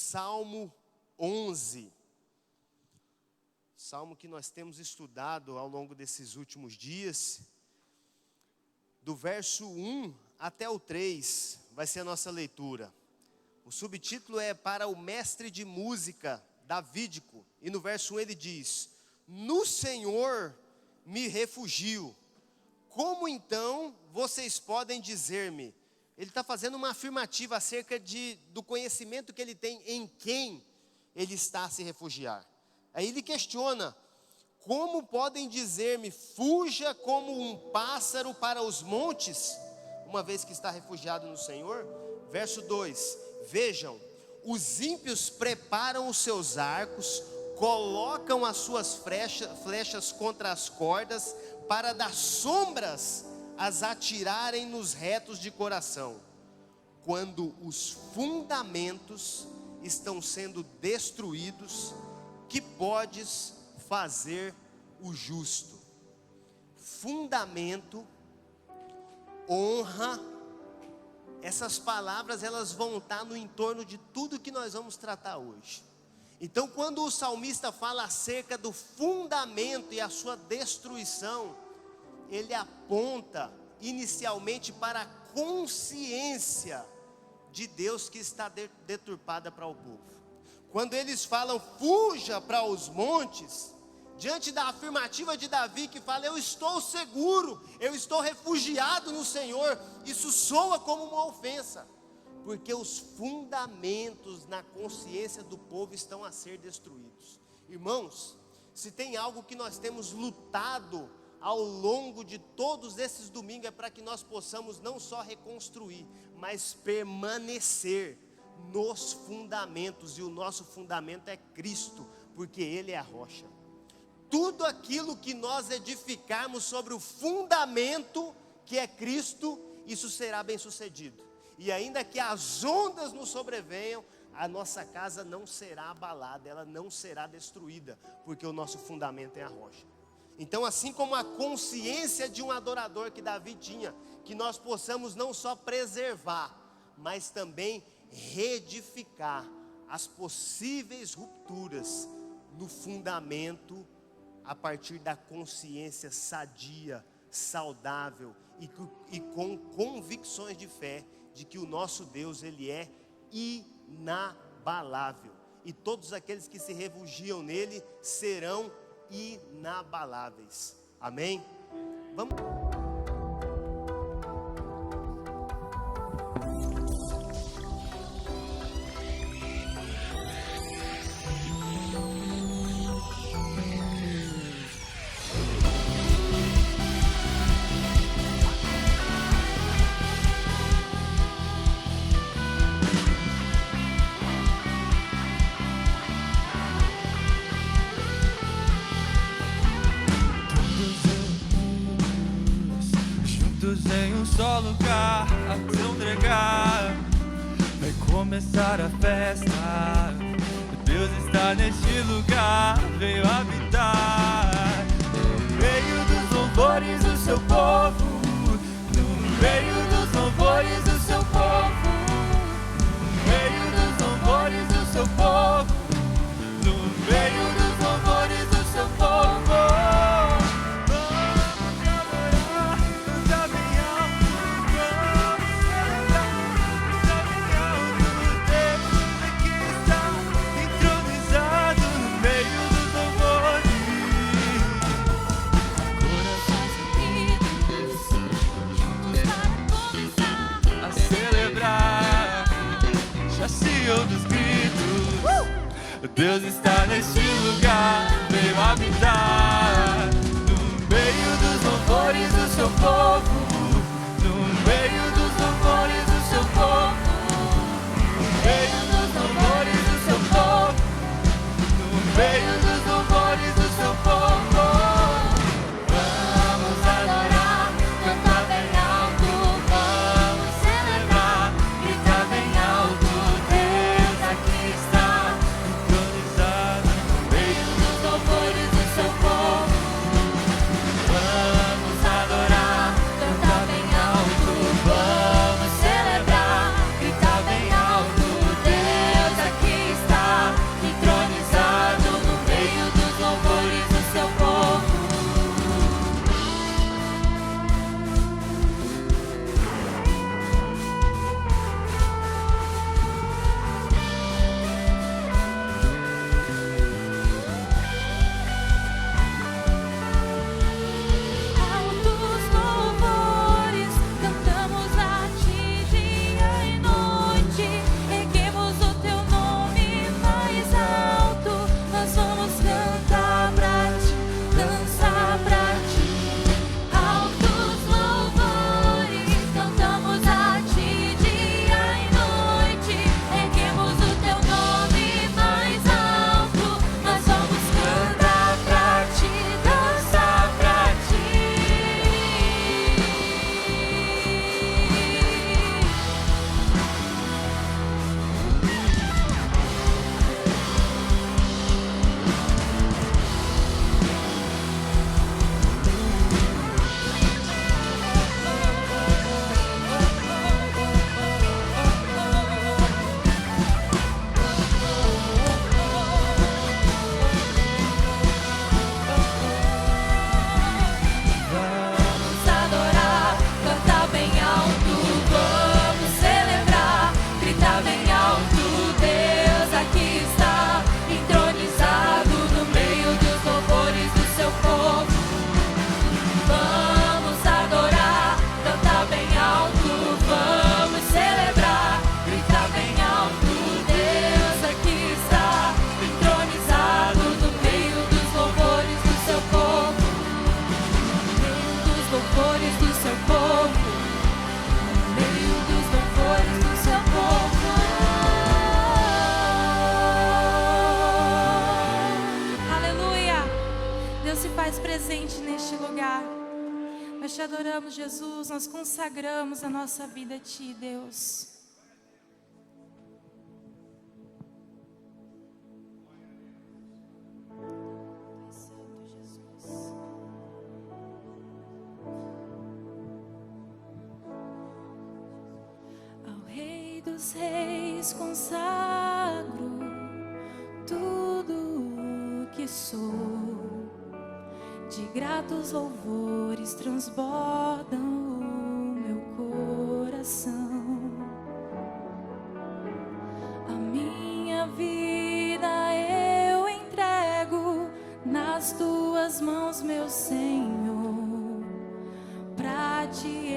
Salmo 11. Salmo que nós temos estudado ao longo desses últimos dias. Do verso 1 até o 3 vai ser a nossa leitura. O subtítulo é para o mestre de música, Davídico. E no verso 1 ele diz: no Senhor me refugio. Como então vocês podem dizer-me? Ele está fazendo uma afirmativa acerca do conhecimento que ele tem em quem ele está a se refugiar. Aí ele questiona: como podem dizer-me, fuja como um pássaro para os montes, uma vez que está refugiado no Senhor? Verso 2, vejam, os ímpios preparam os seus arcos, colocam as suas flechas contra as cordas, para das sombras as atirarem nos retos de coração. Quando os fundamentos estão sendo destruídos, que podes fazer o justo? Fundamento, honra, essas palavras elas vão estar no entorno de tudo que nós vamos tratar hoje. Então, quando o salmista fala acerca do fundamento e a sua destruição, ele aponta inicialmente para a consciência de Deus que está deturpada para o povo. Quando eles falam, fuja para os montes, diante da afirmativa de Davi que fala, eu estou seguro, eu estou refugiado no Senhor, isso soa como uma ofensa, porque os fundamentos na consciência do povo estão a ser destruídos. Irmãos, se tem algo que nós temos lutado ao longo de todos esses domingos, é para que nós possamos não só reconstruir, mas permanecer nos fundamentos, e o nosso fundamento é Cristo, porque Ele é a rocha. Tudo aquilo que nós edificarmos sobre o fundamento que é Cristo, isso será bem sucedido. E ainda que as ondas nos sobrevenham, a nossa casa não será abalada, ela não será destruída, porque o nosso fundamento é a rocha. Então, assim como a consciência de um adorador que Davi tinha, que nós possamos não só preservar, mas também reedificar as possíveis rupturas no fundamento, a partir da consciência sadia, saudável e com convicções de fé, de que o nosso Deus, Ele é inabalável, e todos aqueles que se refugiam nele serão inabaláveis. Amém? Vamos. Em um só lugar a se entregar, vai começar a festa. Deus está neste lugar, veio habitar no meio dos louvores do seu povo, no meio dos louvores do seu povo, no meio dos louvores do seu povo, no meio dos louvores do seu povo. Dos gritos, Deus está neste lugar, veio habitar no meio dos louvores do seu povo, no meio dos louvores do seu povo, no meio dos louvores do seu povo, no meio dos louvores do seu povo. Vamos adorar, cantar bem alto, vamos celebrar, gritar bem alto. Vamos adorar, cantar lugar. Nós te adoramos, Jesus, nós consagramos a nossa vida a Ti, Deus. Dos reis consagro tudo o que sou, de gratos louvores transbordam o meu coração. A minha vida eu entrego nas Tuas mãos, meu Senhor, pra Te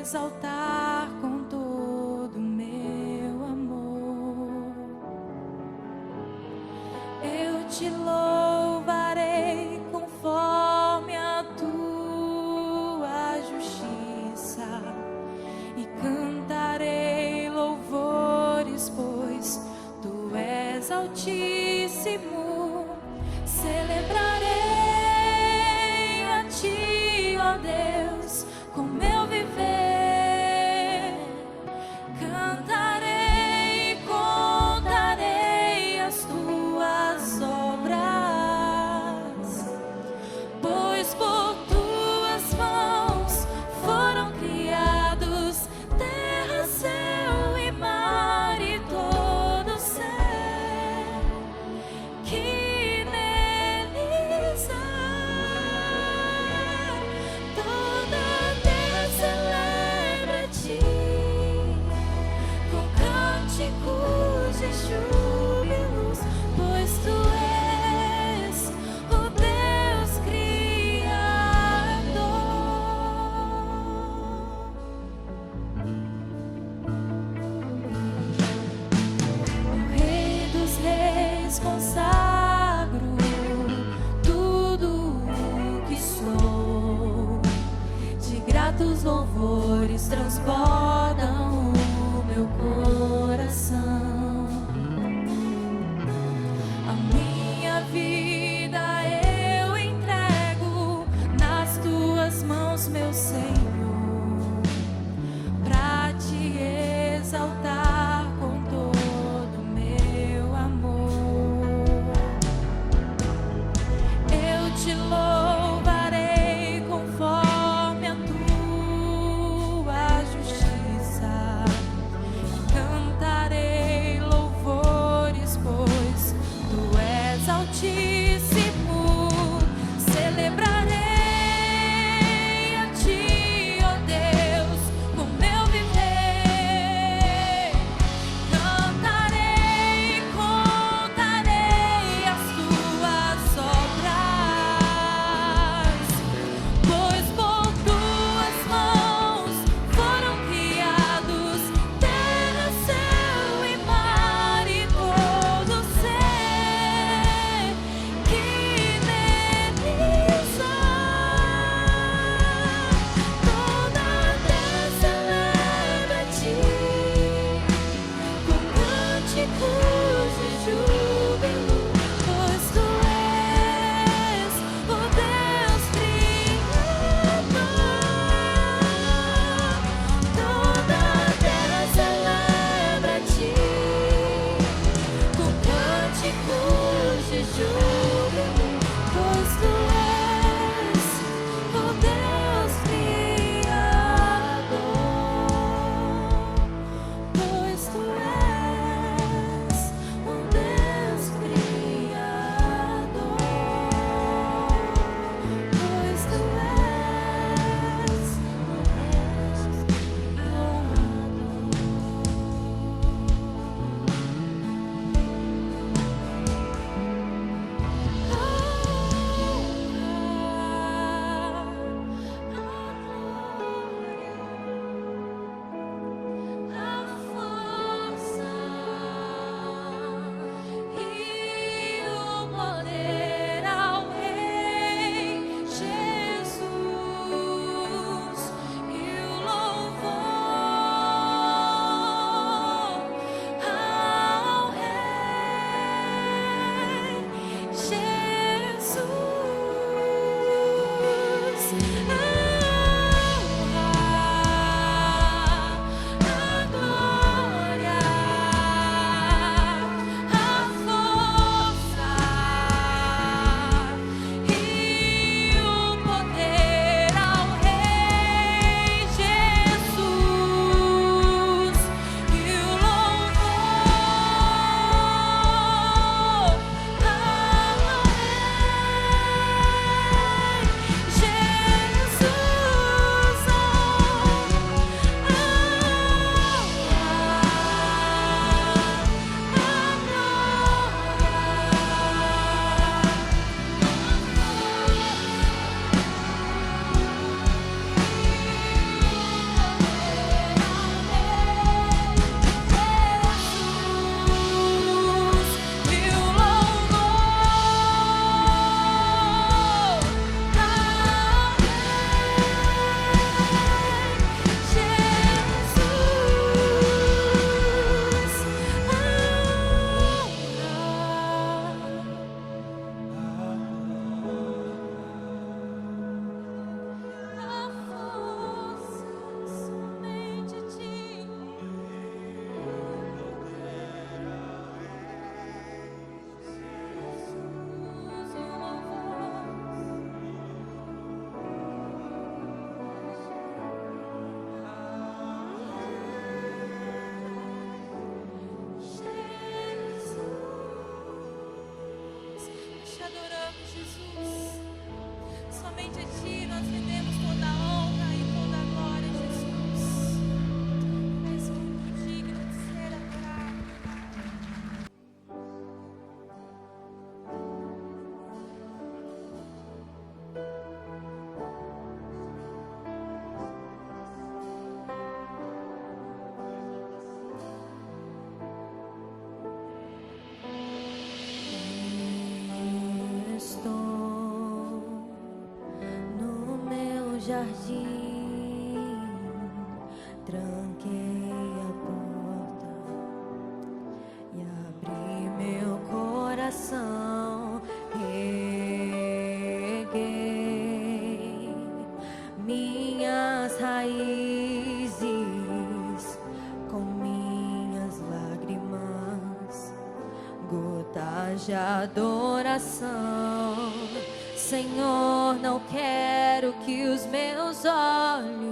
exaltar com todo o meu amor. Eu Te louvarei conforme a Tua justiça e cantarei louvores, pois Tu és Altíssimo. Celebrarei a Ti, ó Deus, com meu viver. Cantarei e contarei as Tuas obras, pois por Tuas mãos foram criados terra, céu e mar e todo ser que neles há. Toda a terra celebra a Ti com cânticos de júbilos, pois Tu és o Deus Criador. O Rei dos Reis, consagro tudo o que sou, de gratos louvores transbordam o meu coração. A minha vida eu entrego nas Tuas mãos, meu Senhor, pra Te exaltar com todo o meu amor. Eu Te louvarei conforme a Tua justiça Jesus. Somente a Ti nós rendemos toda a honra e toda a glória, Jesus. És muito digno de ser adorado. Estou no meu jardim, tranquei a porta e abri meu coração, reguei minhas raízes com minhas lágrimas, gotas de adoração. Senhor, não quero que os meus olhos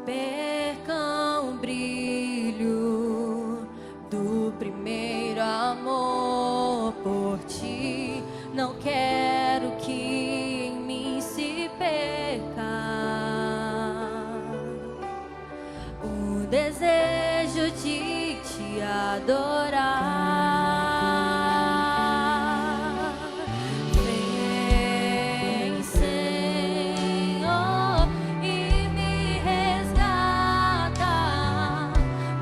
percam o brilho do primeiro amor por Ti. Não quero que em mim se perca o desejo de Te adorar. Vem, Senhor, e me resgata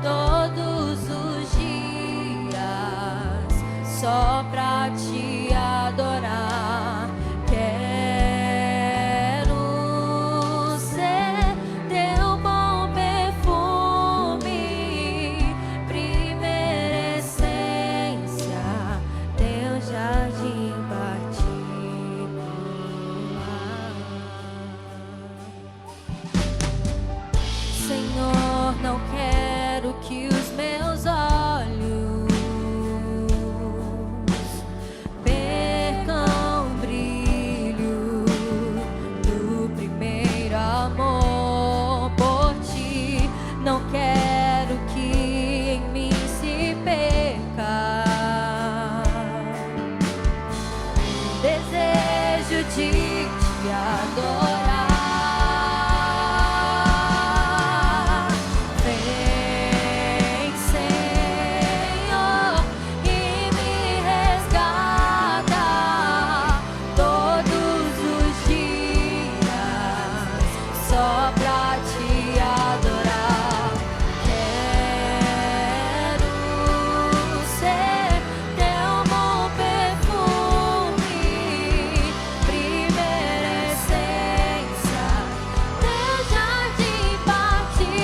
todos os dias só pra Te adorar. Quero ser Teu bom perfume, primeira essência, Teu jardim particular. Senhor, não quero que os meus olhos percam o brilho do primeiro amor por Ti. Não quero que em mim se perca o desejo de Te adorar. Vem, Senhor, e me resgata todos os dias só pra Te adorar. Quero ser Teu bom perfume, primeira essência, Teu jardim particular.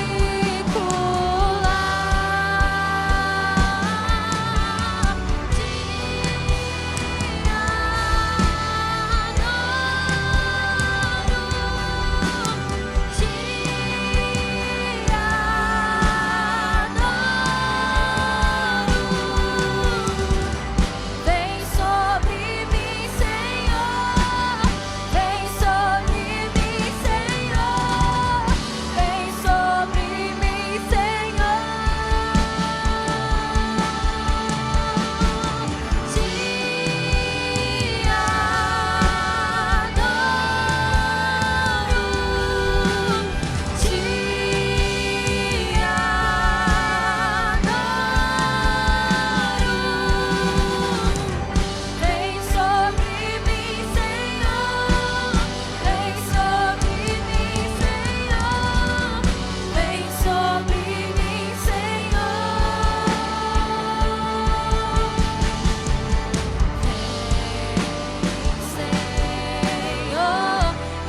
Vem sobre mim, Senhor, vem sobre mim, Senhor, vem sobre mim, Senhor. Te adoro. Vem sobre mim, Senhor, vem sobre mim, Senhor, vem sobre mim, Senhor,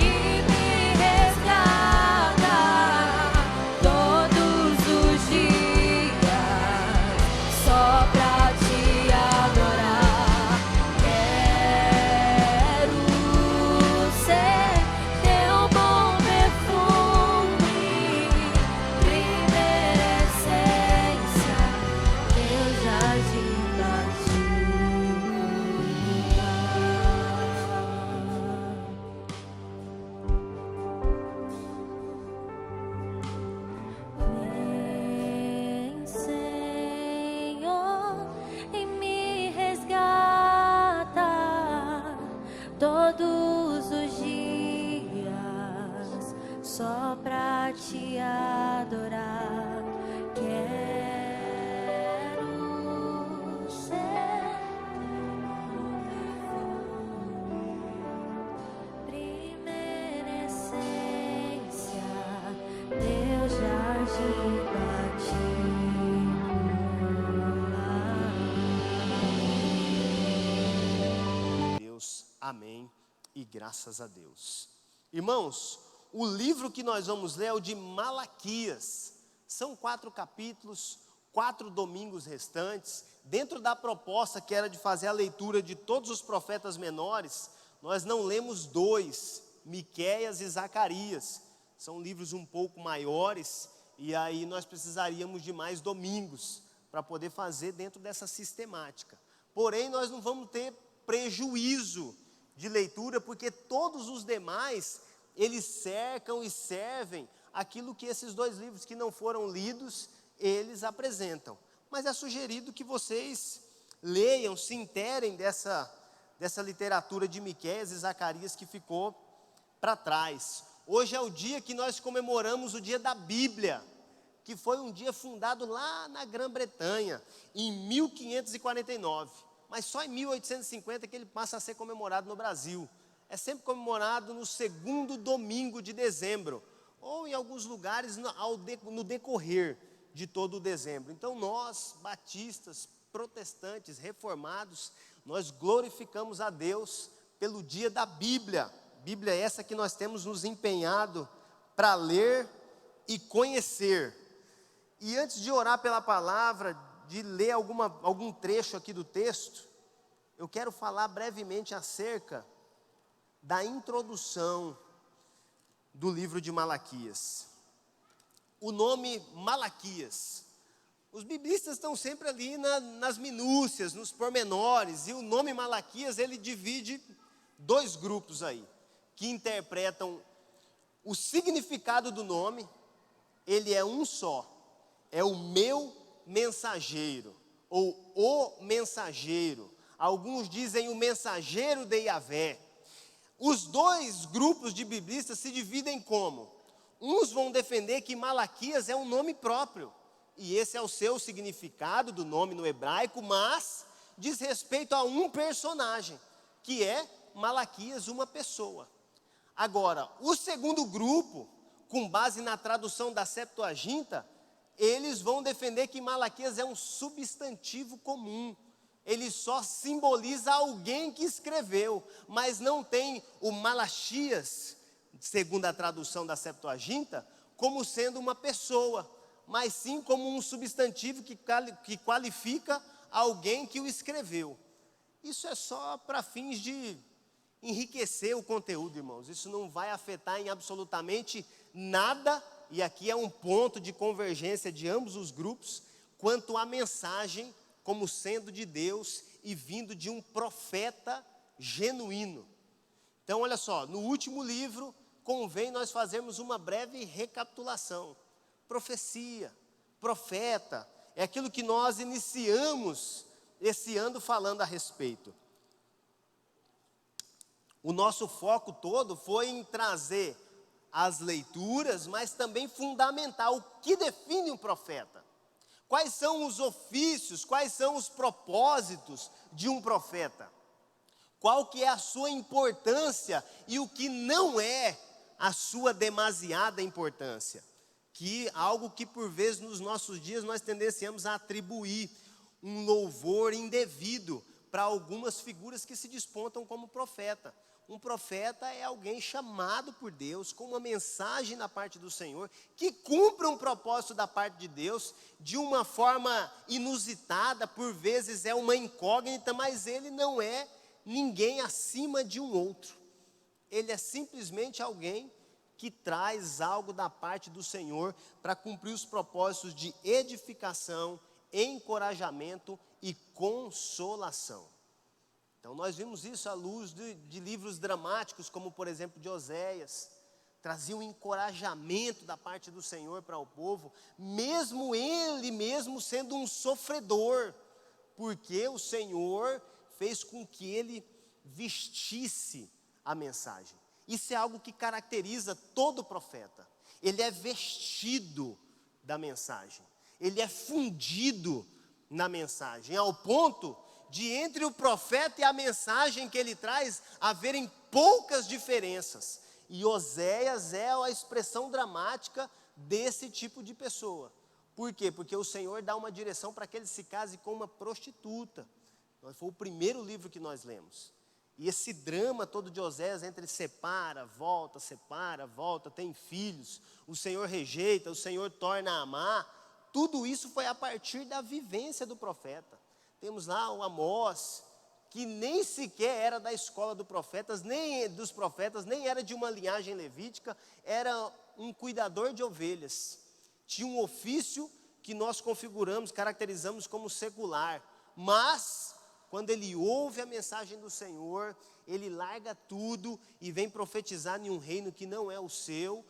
e me resgata todos os dias só pra Te adorar. Quero ser Teu bom perfume, primeira essência, Teu jardim particular. Vem, Senhor, e me resgata Amém e graças a Deus. Irmãos, o livro que nós vamos ler é o de Malaquias. São 4 capítulos, 4 domingos restantes. Dentro da proposta que era de fazer a leitura de todos os profetas menores, nós não lemos 2, Miqueias e Zacarias. São livros um pouco maiores, e aí nós precisaríamos de mais domingos para poder fazer dentro dessa sistemática. Porém, nós não vamos ter prejuízo de leitura, porque todos os demais, eles cercam e servem aquilo que esses 2 livros que não foram lidos, eles apresentam. Mas é sugerido que vocês leiam, se interem dessa literatura de Miqueias e Zacarias que ficou para trás. Hoje é o dia que nós comemoramos o dia da Bíblia, que foi um dia fundado lá na Grã-Bretanha, em 1549. Mas só em 1850 que ele passa a ser comemorado no Brasil. É sempre comemorado no 2º domingo de dezembro, ou em alguns lugares no decorrer de todo o dezembro. Então nós, batistas, protestantes, reformados, nós glorificamos a Deus pelo dia da Bíblia. Bíblia essa que nós temos nos empenhado para ler e conhecer. E antes de orar pela palavra, de ler algum trecho aqui do texto, eu quero falar brevemente acerca da introdução do livro de Malaquias. O nome Malaquias, os biblistas estão sempre ali nas minúcias, nos pormenores, e o nome Malaquias, ele divide 2 grupos aí, que interpretam o significado do nome. Ele é um só, é o meu mensageiro, ou o mensageiro. Alguns dizem o mensageiro de Yahvé. Os 2 grupos de biblistas se dividem como? Uns vão defender que Malaquias é um nome próprio, e esse é o seu significado do nome no hebraico, mas diz respeito a um personagem, que é Malaquias, uma pessoa. Agora, o segundo grupo, com base na tradução da Septuaginta, eles vão defender que Malaquias é um substantivo comum. Ele só simboliza alguém que escreveu, mas não tem o Malaquias, segundo a tradução da Septuaginta, como sendo uma pessoa, mas sim como um substantivo que qualifica alguém que o escreveu. Isso é só para fins de enriquecer o conteúdo, irmãos. Isso não vai afetar em absolutamente nada, e aqui é um ponto de convergência de ambos os grupos, quanto à mensagem como sendo de Deus e vindo de um profeta genuíno. Então, olha só, no último livro, convém nós fazermos uma breve recapitulação. Profecia, profeta, é aquilo que nós iniciamos esse ano falando a respeito. O nosso foco todo foi em trazer as leituras, mas também fundamentar o que define um profeta. Quais são os ofícios, quais são os propósitos de um profeta? Qual que é a sua importância e o que não é a sua demasiada importância? Que algo que por vezes nos nossos dias nós tendenciamos a atribuir um louvor indevido para algumas figuras que se despontam como profeta. Um profeta é alguém chamado por Deus, com uma mensagem da parte do Senhor, que cumpre um propósito da parte de Deus, de uma forma inusitada, por vezes é uma incógnita, mas ele não é ninguém acima de um outro. Ele é simplesmente alguém que traz algo da parte do Senhor para cumprir os propósitos de edificação, encorajamento e consolação. Então nós vimos isso à luz de livros dramáticos, como por exemplo de Oséias, trazia um encorajamento da parte do Senhor para o povo, mesmo ele mesmo sendo um sofredor, porque o Senhor fez com que ele vestisse a mensagem. Isso é algo que caracteriza todo profeta. Ele é vestido da mensagem, ele é fundido na mensagem, ao ponto de entre o profeta e a mensagem que ele traz haverem poucas diferenças. E Oséias é a expressão dramática desse tipo de pessoa. Por quê? Porque o Senhor dá uma direção para que ele se case com uma prostituta. Foi o primeiro livro que nós lemos. E esse drama todo de Osés entre separa, volta, tem filhos, o Senhor rejeita, o Senhor torna a amar, tudo isso foi a partir da vivência do profeta. Temos lá o Amós, que nem sequer era da escola dos profetas, nem era de uma linhagem levítica, era um cuidador de ovelhas. Tinha um ofício que nós configuramos, caracterizamos como secular, mas quando ele ouve a mensagem do Senhor, ele larga tudo e vem profetizar em um reino que não é o seu,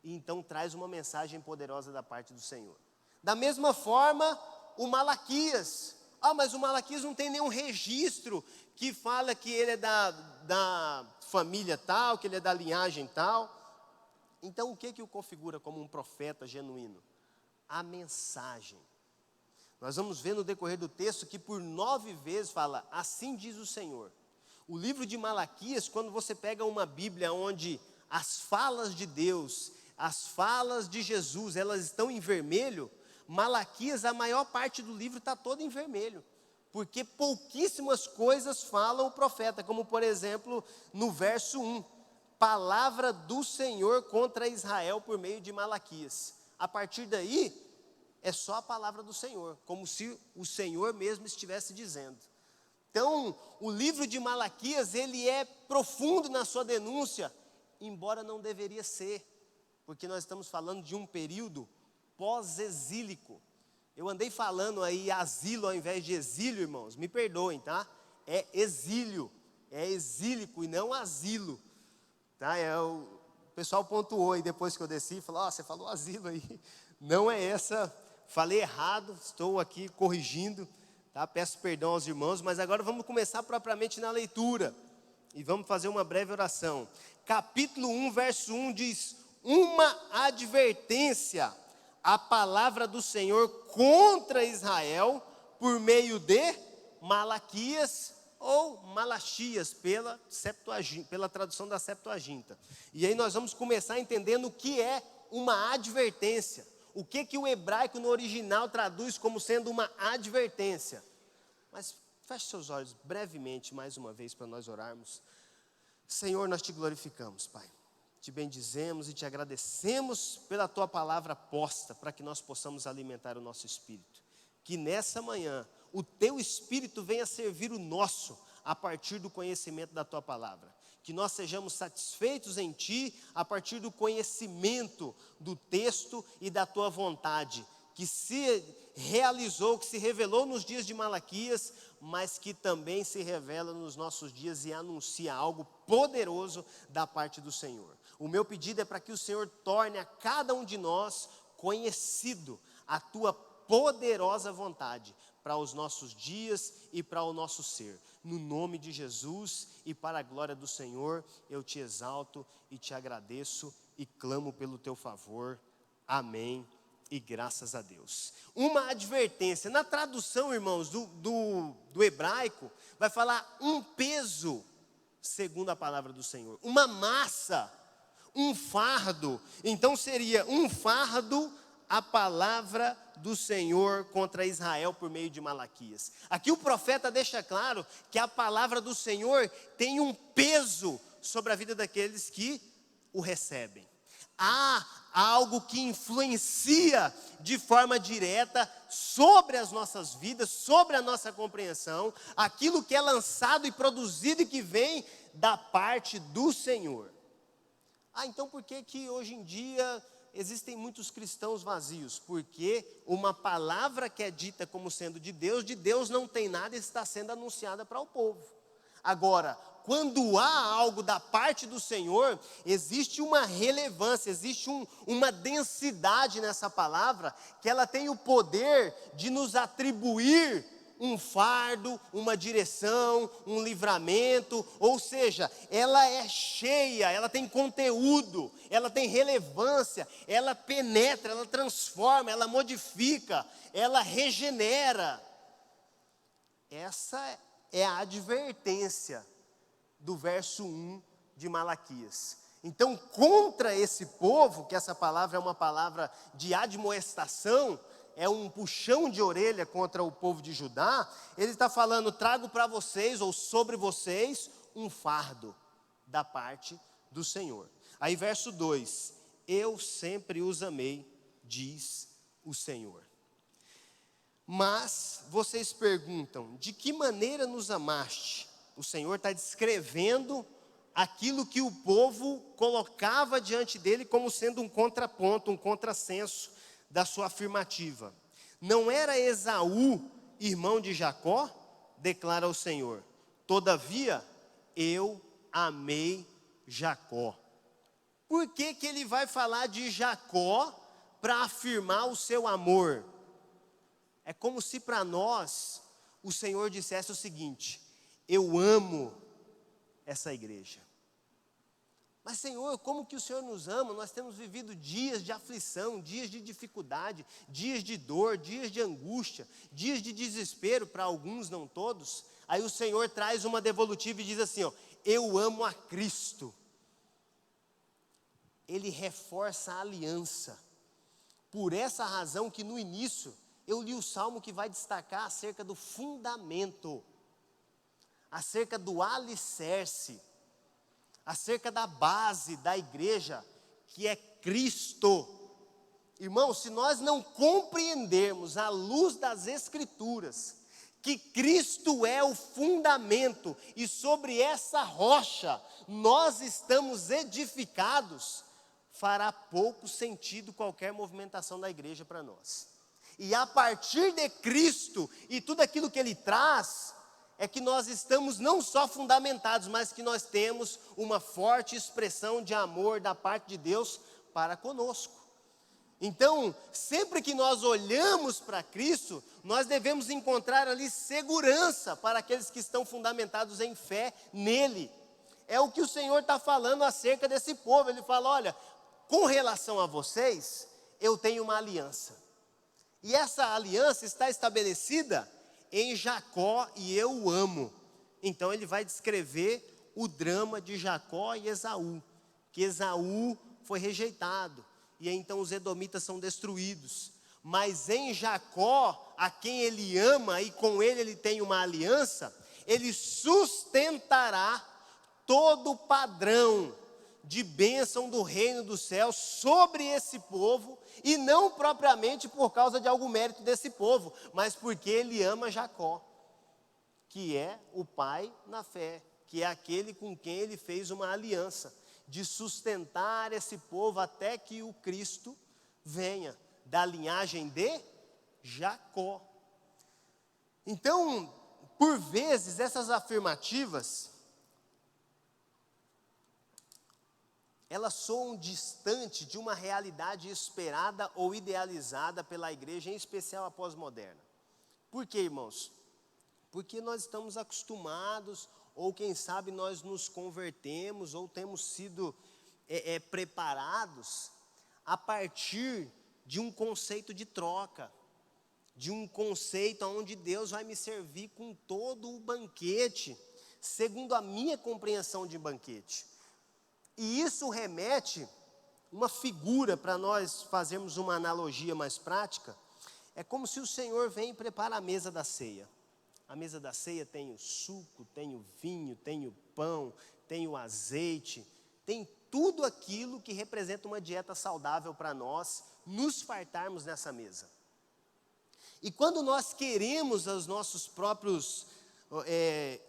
e então traz uma mensagem poderosa da parte do Senhor. Da mesma forma, o Malaquias. Mas o Malaquias não tem nenhum registro que fala que ele é da família tal, que ele é da linhagem tal. Então o que o configura como um profeta genuíno? A mensagem. Nós vamos ver no decorrer do texto que por 9 vezes fala, assim diz o Senhor. O livro de Malaquias, quando você pega uma Bíblia onde as falas de Deus, as falas de Jesus, elas estão em vermelho, Malaquias, a maior parte do livro está toda em vermelho, porque pouquíssimas coisas falam o profeta, como por exemplo, no verso 1, palavra do Senhor contra Israel por meio de Malaquias. A partir daí, é só a palavra do Senhor, como se o Senhor mesmo estivesse dizendo. Então, o livro de Malaquias, ele é profundo na sua denúncia, embora não deveria ser, porque nós estamos falando de um período pós-exílico. Eu andei falando aí asilo ao invés de exílio, irmãos, me perdoem, tá? É exílio, é exílico e não asilo, tá? O pessoal pontuou aí depois que eu desci, falou, você falou asilo aí, não é essa, falei errado, estou aqui corrigindo, tá? Peço perdão aos irmãos, mas agora vamos começar propriamente na leitura, e vamos fazer uma breve oração. Capítulo 1, verso 1 diz, uma advertência, a palavra do Senhor contra Israel, por meio de Malaquias ou Malachias, pela tradução da Septuaginta. E aí nós vamos começar entendendo o que é uma advertência. O que o hebraico no original traduz como sendo uma advertência. Mas feche seus olhos brevemente, mais uma vez, para nós orarmos. Senhor, nós te glorificamos, Pai. Te bendizemos e te agradecemos pela tua palavra posta, para que nós possamos alimentar o nosso espírito. Que nessa manhã, o teu espírito venha servir o nosso, a partir do conhecimento da tua palavra. Que nós sejamos satisfeitos em ti, a partir do conhecimento do texto e da tua vontade, que se realizou, que se revelou nos dias de Malaquias, mas que também se revela nos nossos dias e anuncia algo poderoso da parte do Senhor. O meu pedido é para que o Senhor torne a cada um de nós conhecido a tua poderosa vontade para os nossos dias e para o nosso ser. No nome de Jesus e para a glória do Senhor, eu te exalto e te agradeço e clamo pelo teu favor. Amém e graças a Deus. Uma advertência, na tradução, irmãos, do hebraico, vai falar um peso, segundo a palavra do Senhor, uma massa, um fardo. Então seria um fardo a palavra do Senhor contra Israel por meio de Malaquias. Aqui o profeta deixa claro que a palavra do Senhor tem um peso sobre a vida daqueles que o recebem. Há algo que influencia de forma direta sobre as nossas vidas, sobre a nossa compreensão, aquilo que é lançado e produzido e que vem da parte do Senhor. Então por que hoje em dia existem muitos cristãos vazios? Porque uma palavra que é dita como sendo de Deus não tem nada e está sendo anunciada para o povo. Agora, quando há algo da parte do Senhor, existe uma relevância, existe uma densidade nessa palavra, que ela tem o poder de nos atribuir um fardo, uma direção, um livramento, ou seja, ela é cheia, ela tem conteúdo, ela tem relevância, ela penetra, ela transforma, ela modifica, ela regenera. Essa é a advertência do verso 1 de Malaquias. Então, contra esse povo, que essa palavra é uma palavra de admoestação, é um puxão de orelha contra o povo de Judá, ele está falando, trago para vocês, ou sobre vocês, um fardo da parte do Senhor. Aí verso 2, eu sempre os amei, diz o Senhor. Mas vocês perguntam, de que maneira nos amaste? O Senhor está descrevendo aquilo que o povo colocava diante dele como sendo um contraponto, um contrassenso da sua afirmativa. Não era Esaú, irmão de Jacó? Declara o Senhor. Todavia, eu amei Jacó. Por que que ele vai falar de Jacó para afirmar o seu amor? É como se para nós o Senhor dissesse o seguinte: eu amo essa igreja. Mas Senhor, como que o Senhor nos ama? Nós temos vivido dias de aflição, dias de dificuldade, dias de dor, dias de angústia, dias de desespero, para alguns, não todos. Aí o Senhor traz uma devolutiva e diz assim, ó, eu amo a Cristo. Ele reforça a aliança. Por essa razão que no início eu li o salmo que vai destacar acerca do fundamento, acerca do alicerce, acerca da base da igreja, que é Cristo. Irmão, se nós não compreendermos à luz das Escrituras, que Cristo é o fundamento, e sobre essa rocha nós estamos edificados, fará pouco sentido qualquer movimentação da igreja para nós. E a partir de Cristo e tudo aquilo que Ele traz, é que nós estamos não só fundamentados, mas que nós temos uma forte expressão de amor da parte de Deus para conosco. Então, sempre que nós olhamos para Cristo, nós devemos encontrar ali segurança para aqueles que estão fundamentados em fé nele. É o que o Senhor está falando acerca desse povo. Ele fala, olha, com relação a vocês, eu tenho uma aliança. E essa aliança está estabelecida em Jacó, e eu o amo. Então ele vai descrever o drama de Jacó e Esaú, que Esaú foi rejeitado, e aí, então os edomitas são destruídos. Mas em Jacó, a quem ele ama, e com ele tem uma aliança, ele sustentará todo o padrão de bênção do reino dos céus sobre esse povo, e não propriamente por causa de algum mérito desse povo, mas porque ele ama Jacó, que é o pai na fé, que é aquele com quem ele fez uma aliança, de sustentar esse povo até que o Cristo venha, da linhagem de Jacó. Então, por vezes, essas afirmativas, elas soam distante de uma realidade esperada ou idealizada pela igreja, em especial a pós-moderna. Por quê, irmãos? Porque nós estamos acostumados, ou quem sabe nós nos convertemos, ou temos sido preparados a partir de um conceito de troca, de um conceito onde Deus vai me servir com todo o banquete, segundo a minha compreensão de banquete. E isso remete uma figura, para nós fazermos uma analogia mais prática, é como se o Senhor vem e prepara a mesa da ceia. A mesa da ceia tem o suco, tem o vinho, tem o pão, tem o azeite, tem tudo aquilo que representa uma dieta saudável para nós nos fartarmos nessa mesa. E quando nós queremos os nossos próprios,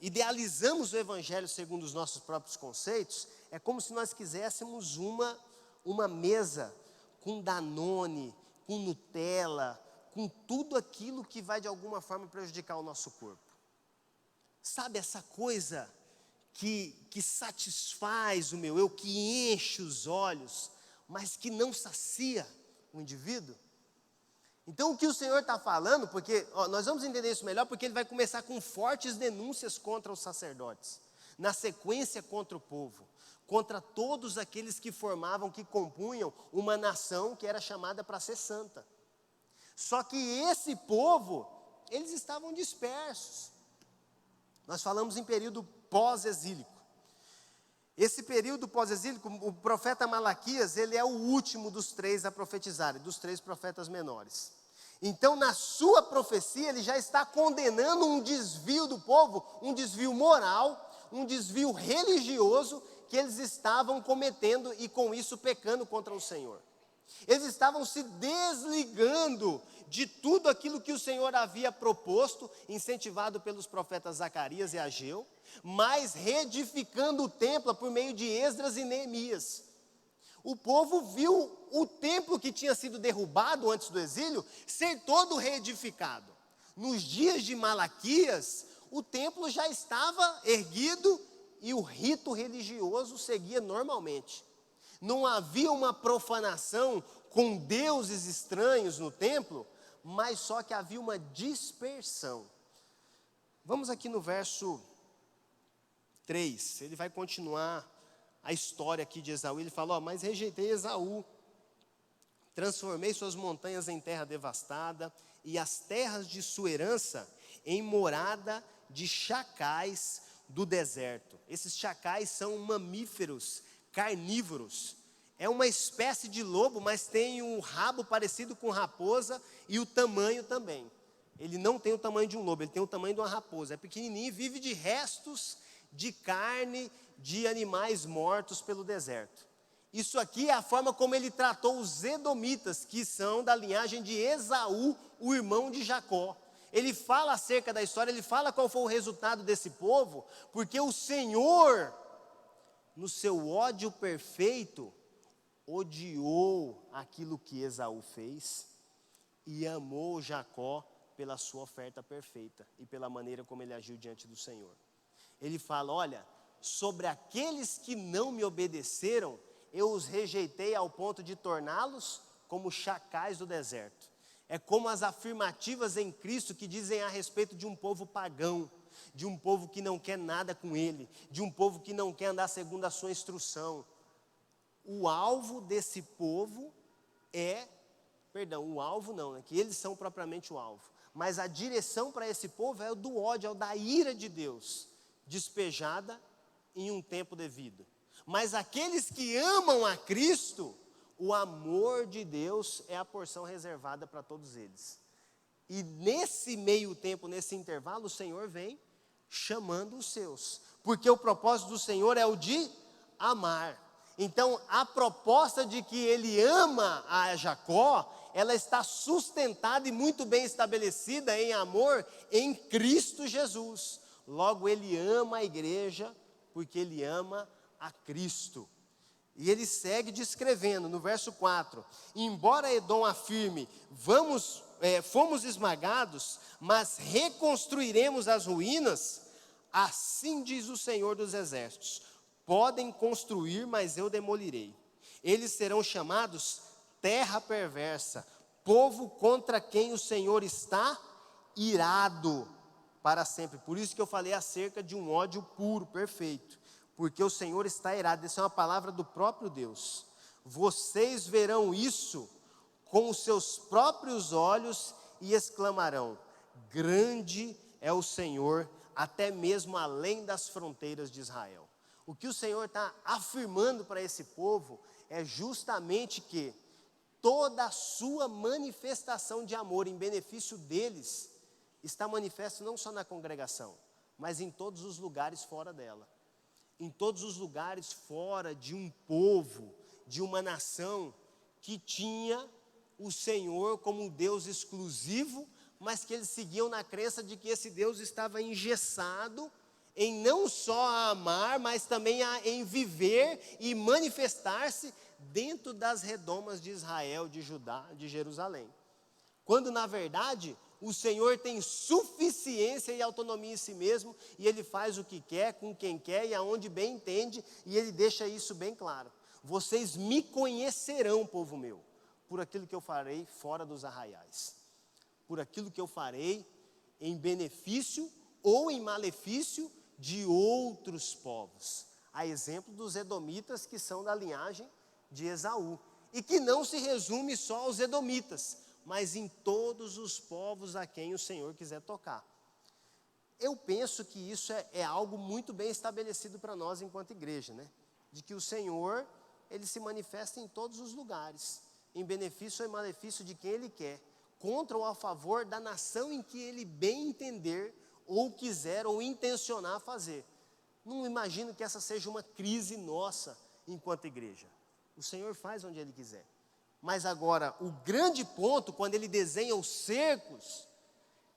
idealizamos o Evangelho segundo os nossos próprios conceitos, é como se nós quiséssemos uma mesa com Danone, com Nutella, com tudo aquilo que vai de alguma forma prejudicar o nosso corpo. Sabe essa coisa que satisfaz o meu eu, que enche os olhos, mas que não sacia o indivíduo? Então o que o Senhor está falando, porque nós vamos entender isso melhor, porque ele vai começar com fortes denúncias contra os sacerdotes, na sequência contra o povo, contra todos aqueles que formavam, que compunham uma nação que era chamada para ser santa. Só que esse povo, eles estavam dispersos. Nós falamos em período pós-exílico. Esse período pós-exílico, o profeta Malaquias, ele é o último dos três a profetizarem, dos três profetas menores. Então, na sua profecia, ele já está condenando um desvio do povo, um desvio moral, um desvio religioso que eles estavam cometendo e com isso pecando contra o Senhor. Eles estavam se desligando de tudo aquilo que o Senhor havia proposto, incentivado pelos profetas Zacarias e Ageu, mas reedificando o templo por meio de Esdras e Neemias. O povo viu o templo que tinha sido derrubado antes do exílio ser todo reedificado. Nos dias de Malaquias, o templo já estava erguido e o rito religioso seguia normalmente. Não havia uma profanação com deuses estranhos no templo, mas só que havia uma dispersão. Vamos aqui no verso 3, ele vai continuar a história aqui de Esaú. Ele fala, mas rejeitei Esaú, transformei suas montanhas em terra devastada e as terras de sua herança em morada de chacais do deserto. Esses chacais são mamíferos carnívoros. É uma espécie de lobo, mas tem um rabo parecido com raposa e o tamanho também. Ele não tem o tamanho de um lobo, ele tem o tamanho de uma raposa. É pequenininho e vive de restos de carne de animais mortos pelo deserto. Isso aqui é a forma como ele tratou os edomitas, que são da linhagem de Esaú, o irmão de Jacó. Ele fala acerca da história, ele fala qual foi o resultado desse povo, porque o Senhor, no seu ódio perfeito, odiou aquilo que Esaú fez e amou Jacó pela sua oferta perfeita e pela maneira como ele agiu diante do Senhor. Ele fala, olha, sobre aqueles que não me obedeceram, eu os rejeitei ao ponto de torná-los como chacais do deserto. É como as afirmativas em Cristo que dizem a respeito de um povo pagão, de um povo que não quer nada com ele, de um povo que não quer andar segundo a sua instrução. O alvo desse povo o alvo não, né, que eles são propriamente o alvo, mas a direção para esse povo é o do ódio, é o da ira de Deus, despejada em um tempo devido. Mas aqueles que amam a Cristo, o amor de Deus é a porção reservada para todos eles. E nesse meio tempo, nesse intervalo, o Senhor vem chamando os seus, porque o propósito do Senhor é o de amar. Então, a proposta de que ele ama a Jacó, ela está sustentada e muito bem estabelecida em amor em Cristo Jesus. Logo, ele ama a igreja, porque ele ama a Cristo. E ele segue descrevendo no verso 4, embora Edom afirme, fomos esmagados, mas reconstruiremos as ruínas, assim diz o Senhor dos Exércitos, podem construir, mas eu demolirei. Eles serão chamados terra perversa, povo contra quem o Senhor está irado para sempre. Por isso que eu falei acerca de um ódio puro, perfeito. Porque o Senhor está irado. Essa é uma palavra do próprio Deus. Vocês verão isso com os seus próprios olhos e exclamarão, grande é o Senhor, até mesmo além das fronteiras de Israel. O que o Senhor está afirmando para esse povo é justamente que toda a sua manifestação de amor em benefício deles está manifesto não só na congregação, mas em todos os lugares fora dela. Em todos os lugares fora de um povo, de uma nação que tinha o Senhor como um Deus exclusivo, mas que eles seguiam na crença de que esse Deus estava engessado em não só a amar, mas também em viver e manifestar-se dentro das redomas de Israel, de Judá, de Jerusalém. Quando na verdade o Senhor tem suficiência e autonomia em si mesmo, e Ele faz o que quer, com quem quer e aonde bem entende, e Ele deixa isso bem claro. Vocês me conhecerão, povo meu, por aquilo que eu farei fora dos arraiais, por aquilo que eu farei em benefício ou em malefício de outros povos, a exemplo dos edomitas que são da linhagem de Esaú, e que não se resume só aos edomitas, mas em todos os povos a quem o Senhor quiser tocar. Eu penso que isso é algo muito bem estabelecido para nós enquanto igreja, né? De que o Senhor, Ele se manifesta em todos os lugares, em benefício ou em malefício de quem Ele quer, contra ou a favor da nação em que Ele bem entender, ou quiser, ou intencionar fazer. Não imagino que essa seja uma crise nossa enquanto igreja. O Senhor faz onde Ele quiser. Mas agora, o grande ponto, quando Ele desenha os cercos,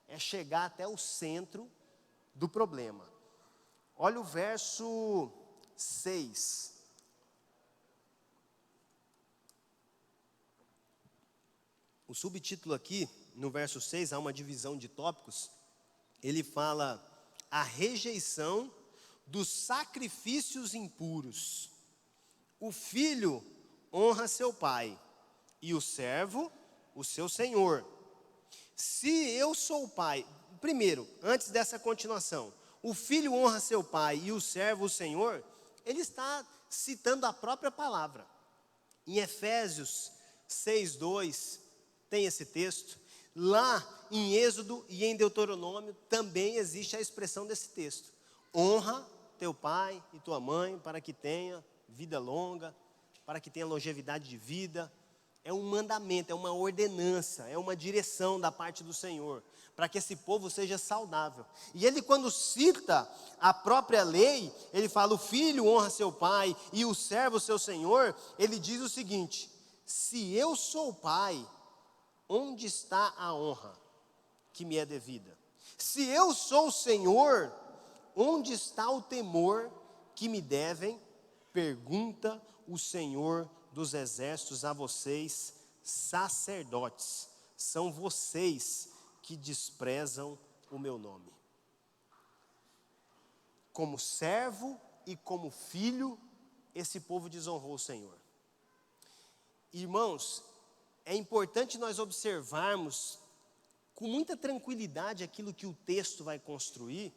é chegar até o centro do problema. Olha o verso 6. O subtítulo aqui, no verso 6, há uma divisão de tópicos. Ele fala a rejeição dos sacrifícios impuros. O filho honra seu pai, e o servo o seu senhor. Se eu sou o pai, primeiro, antes dessa continuação, o filho honra seu pai e o servo o senhor, ele está citando a própria palavra. Em Efésios 6:2 tem esse texto. Lá em Êxodo e em Deuteronômio também existe a expressão desse texto. Honra teu pai e tua mãe para que tenha vida longa, para que tenha longevidade de vida. É um mandamento, é uma ordenança, é uma direção da parte do Senhor, para que esse povo seja saudável. E ele, quando cita a própria lei, ele fala: o filho honra seu pai e o servo seu senhor. Ele diz o seguinte: se eu sou pai, onde está a honra que me é devida? Se eu sou o Senhor, onde está o temor que me devem? Pergunta o Senhor dos exércitos a vocês, sacerdotes. São vocês que desprezam o meu nome. Como servo e como filho, esse povo desonrou o Senhor. Irmãos, é importante nós observarmos com muita tranquilidade aquilo que o texto vai construir,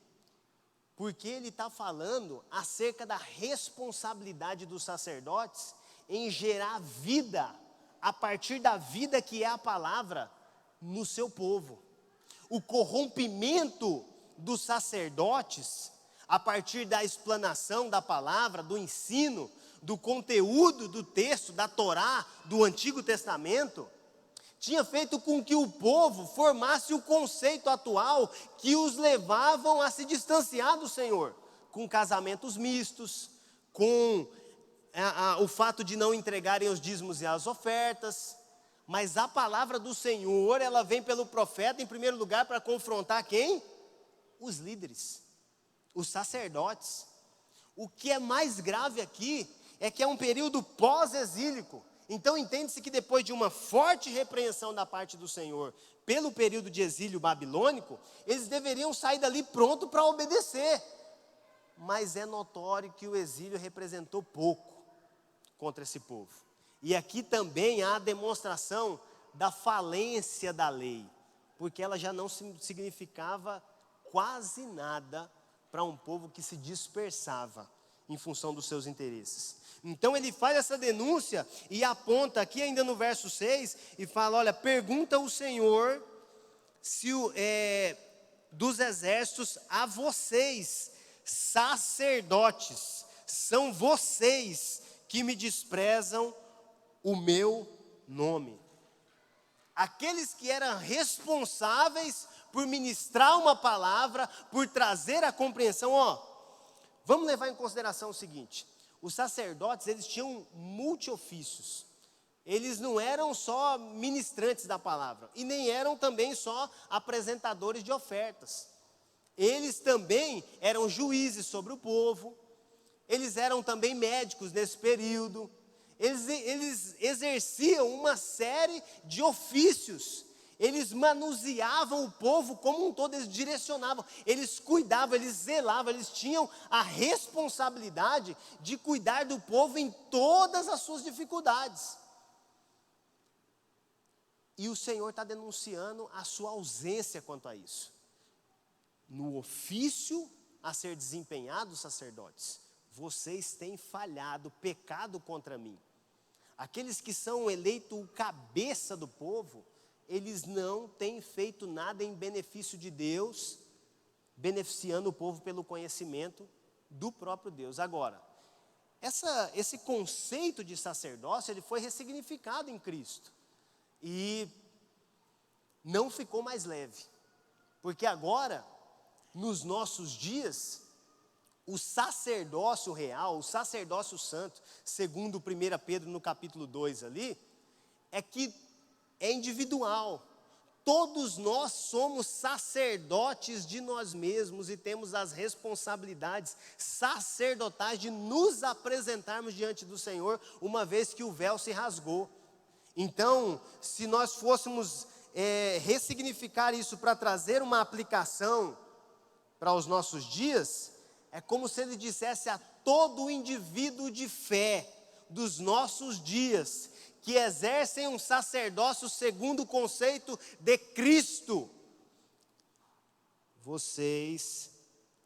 porque ele está falando acerca da responsabilidade dos sacerdotes em gerar vida, a partir da vida que é a palavra, no seu povo. O corrompimento dos sacerdotes, a partir da explanação da palavra, do ensino, do conteúdo do texto, da Torá, do Antigo Testamento, tinha feito com que o povo formasse o conceito atual que os levavam a se distanciar do Senhor, com casamentos mistos, com o fato de não entregarem os dízimos e as ofertas. Mas a palavra do Senhor, ela vem pelo profeta, em primeiro lugar, para confrontar quem? Os líderes, os sacerdotes. O que é mais grave aqui é que é um período pós-exílico. Então entende-se que depois de uma forte repreensão da parte do Senhor pelo período de exílio babilônico, eles deveriam sair dali pronto para obedecer. Mas é notório que o exílio representou pouco contra esse povo. E aqui também há a demonstração da falência da lei, porque ela já não significava quase nada para um povo que se dispersava em função dos seus interesses. Então ele faz essa denúncia e aponta aqui ainda no verso 6 e fala: olha, pergunta o Senhor dos exércitos a vocês, sacerdotes, são vocês que me desprezam o meu nome. Aqueles que eram responsáveis por ministrar uma palavra, por trazer a compreensão. Vamos levar em consideração o seguinte: os sacerdotes, eles tinham multi-ofícios. Eles não eram só ministrantes da palavra, e nem eram também só apresentadores de ofertas. Eles também eram juízes sobre o povo, eles eram também médicos nesse período, eles exerciam uma série de ofícios. Eles manuseavam o povo como um todo, eles direcionavam, eles cuidavam, eles zelavam, eles tinham a responsabilidade de cuidar do povo em todas as suas dificuldades. E o Senhor está denunciando a sua ausência quanto a isso. No ofício a ser desempenhado, sacerdotes, vocês têm falhado, pecado contra mim. Aqueles que são eleitos o cabeça do povo, eles não têm feito nada em benefício de Deus, beneficiando o povo pelo conhecimento do próprio Deus. Agora, esse conceito de sacerdócio, ele foi ressignificado em Cristo. E não ficou mais leve. Porque agora, nos nossos dias, O sacerdócio real, o sacerdócio santo, segundo 1 Pedro no capítulo 2 ali, é que é individual. Todos nós somos sacerdotes de nós mesmos e temos as responsabilidades sacerdotais de nos apresentarmos diante do Senhor, uma vez que o véu se rasgou. Então, se nós fôssemos ressignificar isso para trazer uma aplicação para os nossos dias, é como se ele dissesse a todo indivíduo de fé dos nossos dias, que exercem um sacerdócio segundo o conceito de Cristo: vocês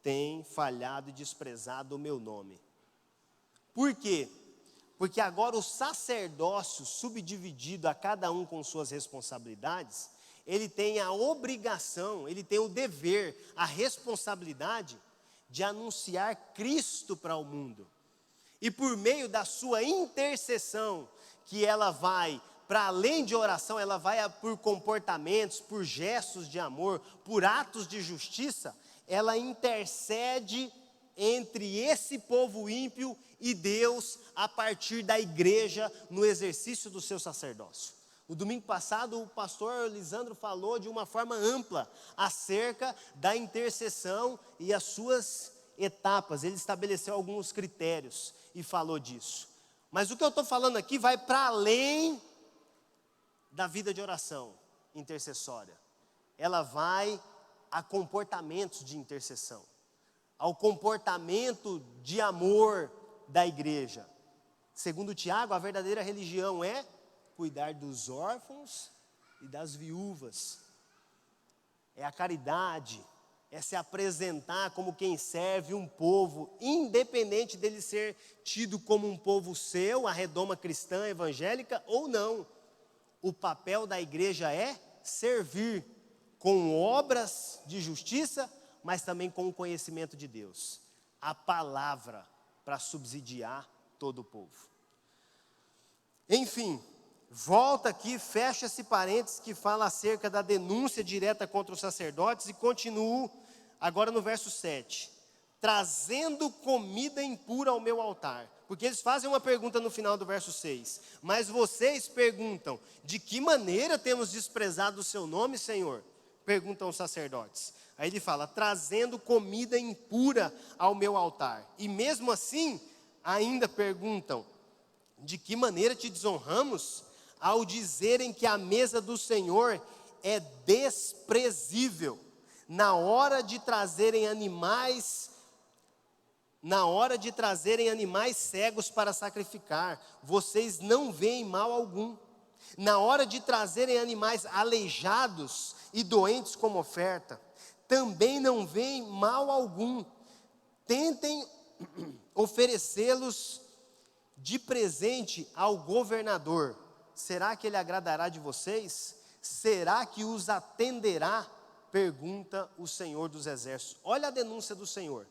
têm falhado e desprezado o meu nome. Por quê? Porque agora o sacerdócio, subdividido a cada um com suas responsabilidades, ele tem a obrigação, ele tem o dever, a responsabilidade de anunciar Cristo para o mundo. E por meio da sua intercessão, que ela vai para além de oração, ela vai por comportamentos, por gestos de amor, por atos de justiça, ela intercede entre esse povo ímpio e Deus, a partir da igreja, no exercício do seu sacerdócio. No domingo passado, o pastor Lisandro falou de uma forma ampla acerca da intercessão e as suas etapas. Ele estabeleceu alguns critérios e falou disso. Mas o que eu estou falando aqui vai para além da vida de oração intercessória. Ela vai a comportamentos de intercessão, ao comportamento de amor da igreja. Segundo Tiago, a verdadeira religião é cuidar dos órfãos e das viúvas. É a caridade, é se apresentar como quem serve um povo, independente dele ser tido como um povo seu, a redoma cristã evangélica ou não. O papel da igreja é servir com obras de justiça, mas também com o conhecimento de Deus, a palavra para subsidiar todo o povo. Enfim, volta aqui, fecha esse parênteses que fala acerca da denúncia direta contra os sacerdotes e continuo agora no verso 7. Trazendo comida impura ao meu altar. Porque eles fazem uma pergunta no final do verso 6. Mas vocês perguntam, de que maneira temos desprezado o seu nome, Senhor? Perguntam os sacerdotes. Aí ele fala, trazendo comida impura ao meu altar. E mesmo assim, ainda perguntam, de que maneira te desonramos? Ao dizerem que a mesa do Senhor é desprezível. Na hora de trazerem animais cegos para sacrificar, vocês não veem mal algum. Na hora de trazerem animais aleijados e doentes como oferta, também não veem mal algum. Tentem oferecê-los de presente ao governador. Será que ele agradará de vocês? Será que os atenderá? Pergunta o Senhor dos Exércitos. Olha a denúncia do Senhor.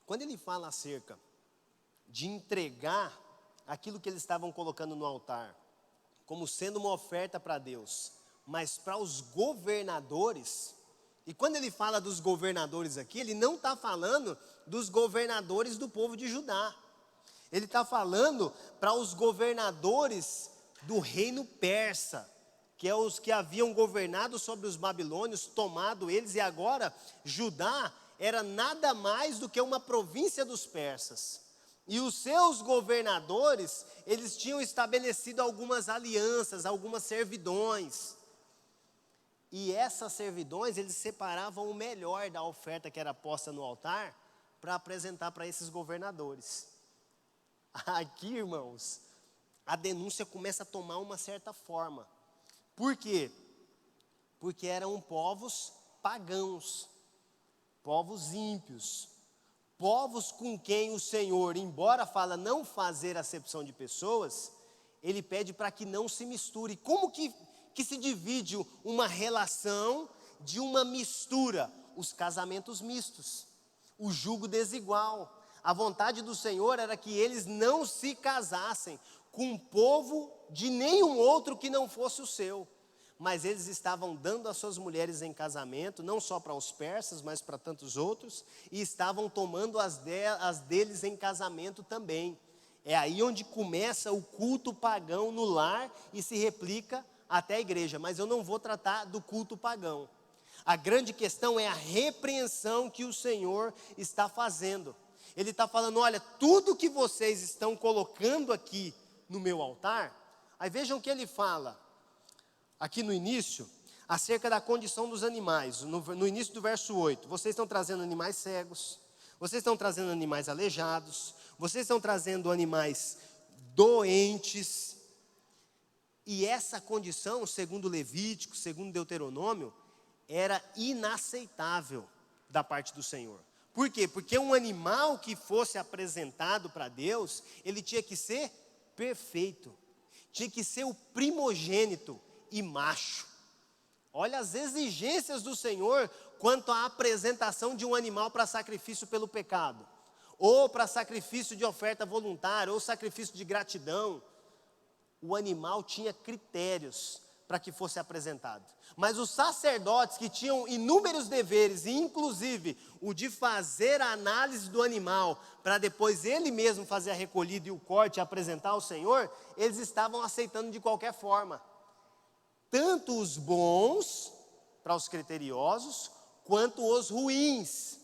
Quando ele fala acerca de entregar aquilo que eles estavam colocando no altar, como sendo uma oferta para Deus, mas para os governadores, e quando ele fala dos governadores aqui, ele não está falando dos governadores do povo de Judá. Ele está falando para os governadores do reino persa, que é os que haviam governado sobre os babilônios, tomado eles, e agora Judá era nada mais do que uma província dos persas. E os seus governadores, eles tinham estabelecido algumas alianças, algumas servidões. E essas servidões, eles separavam o melhor da oferta que era posta no altar, para apresentar para esses governadores. Aqui, irmãos, a denúncia começa a tomar uma certa forma. Por quê? Porque eram povos pagãos, povos ímpios, povos com quem o Senhor, embora fala não fazer acepção de pessoas, ele pede para que não se misture. Como que se divide uma relação de uma mistura? Os casamentos mistos, o jugo desigual. A vontade do Senhor era que eles não se casassem com um povo de nenhum outro que não fosse o seu. mas eles estavam dando as suas mulheres em casamento, não só para os persas, mas para tantos outros, e estavam tomando as deles em casamento também. É aí onde começa o culto pagão no lar e se replica até a igreja, mas eu não vou tratar do culto pagão. A grande questão é a repreensão que o Senhor está fazendo. Ele está falando, olha, tudo que vocês estão colocando aqui no meu altar, aí vejam o que ele fala, aqui no início, acerca da condição dos animais, no início do verso 8, vocês estão trazendo animais cegos, vocês estão trazendo animais aleijados, vocês estão trazendo animais doentes, e essa condição, segundo Levítico, segundo Deuteronômio, era inaceitável da parte do Senhor. Por quê? Porque um animal que fosse apresentado para Deus, ele tinha que ser perfeito, tinha que ser o primogênito e macho. Olha as exigências do Senhor quanto à apresentação de um animal para sacrifício pelo pecado, ou para sacrifício de oferta voluntária, ou sacrifício de gratidão. O animal tinha critérios para que fosse apresentado. Mas os sacerdotes que tinham inúmeros deveres, e inclusive o de fazer a análise do animal, para depois ele mesmo fazer a recolhida e o corte e apresentar ao Senhor, eles estavam aceitando de qualquer forma. Tanto os bons, para os criteriosos, quanto os ruins.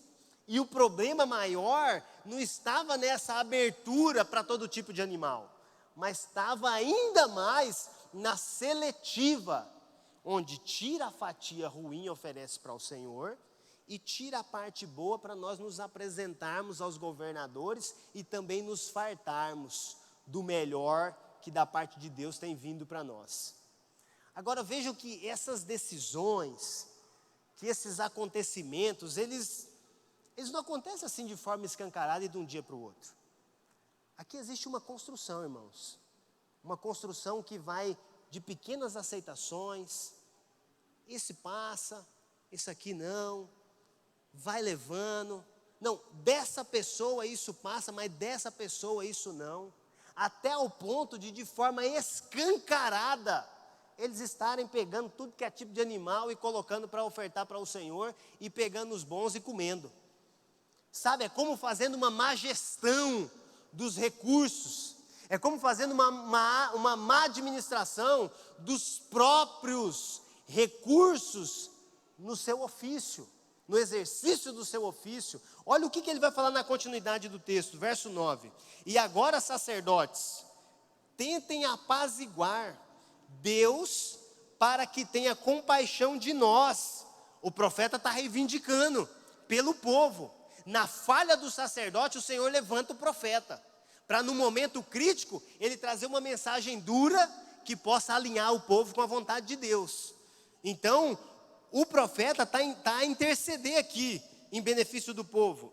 E o problema maior não estava nessa abertura para todo tipo de animal, mas estava ainda mais na seletiva, onde tira a fatia ruim e oferece para o Senhor, e tira a parte boa para nós nos apresentarmos aos governadores e também nos fartarmos do melhor que da parte de Deus tem vindo para nós. Agora vejam que essas decisões, que esses acontecimentos, eles não acontecem assim de forma escancarada e de um dia para o outro. Aqui existe uma construção, irmãos. Uma construção que vai de pequenas aceitações. Esse passa, esse aqui não. Vai levando. Não, dessa pessoa isso passa, mas dessa pessoa isso não. Até ao ponto de forma escancarada, eles estarem pegando tudo que é tipo de animal e colocando para ofertar para o Senhor, e pegando os bons e comendo. Sabe, é como fazendo uma má gestão dos recursos, é como fazendo uma má administração dos próprios recursos no seu ofício, no exercício do seu ofício. Olha o que ele vai falar na continuidade do texto, verso 9. E agora, sacerdotes, tentem apaziguar Deus para que tenha compaixão de nós. O profeta está reivindicando pelo povo. Na falha do sacerdote, o Senhor levanta o profeta, para no momento crítico, ele trazer uma mensagem dura, que possa alinhar o povo com a vontade de Deus. Então, o profeta está a interceder aqui, em benefício do povo.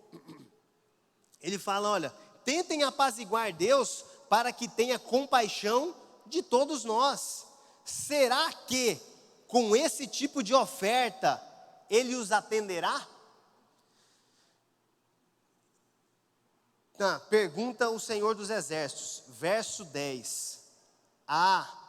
Ele fala, olha, tentem apaziguar Deus, para que tenha compaixão de todos nós. Será que, com esse tipo de oferta, Ele os atenderá? Pergunta o Senhor dos Exércitos, verso 10.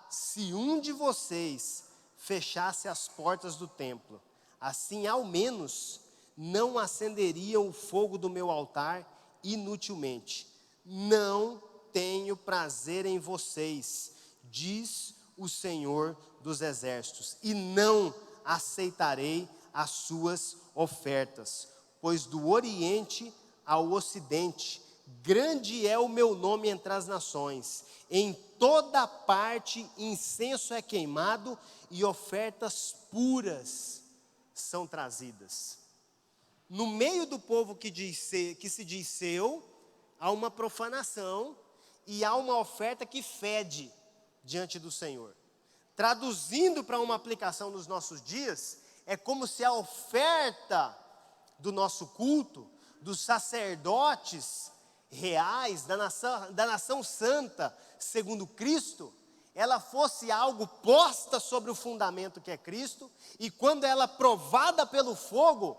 Se um de vocês fechasse as portas do templo, assim ao menos não acenderiam o fogo do meu altar inutilmente. Não tenho prazer em vocês, diz o Senhor dos Exércitos, e não aceitarei as suas ofertas, pois do Oriente ao Ocidente, grande é o meu nome entre as nações. Em toda parte incenso é queimado e ofertas puras são trazidas. No meio do povo que se diz seu, há uma profanação e há uma oferta que fede diante do Senhor. Traduzindo para uma aplicação nos nossos dias, é como se a oferta do nosso culto, dos sacerdotes reais, da nação santa, segundo Cristo, ela fosse algo posta sobre o fundamento que é Cristo, e quando ela provada pelo fogo,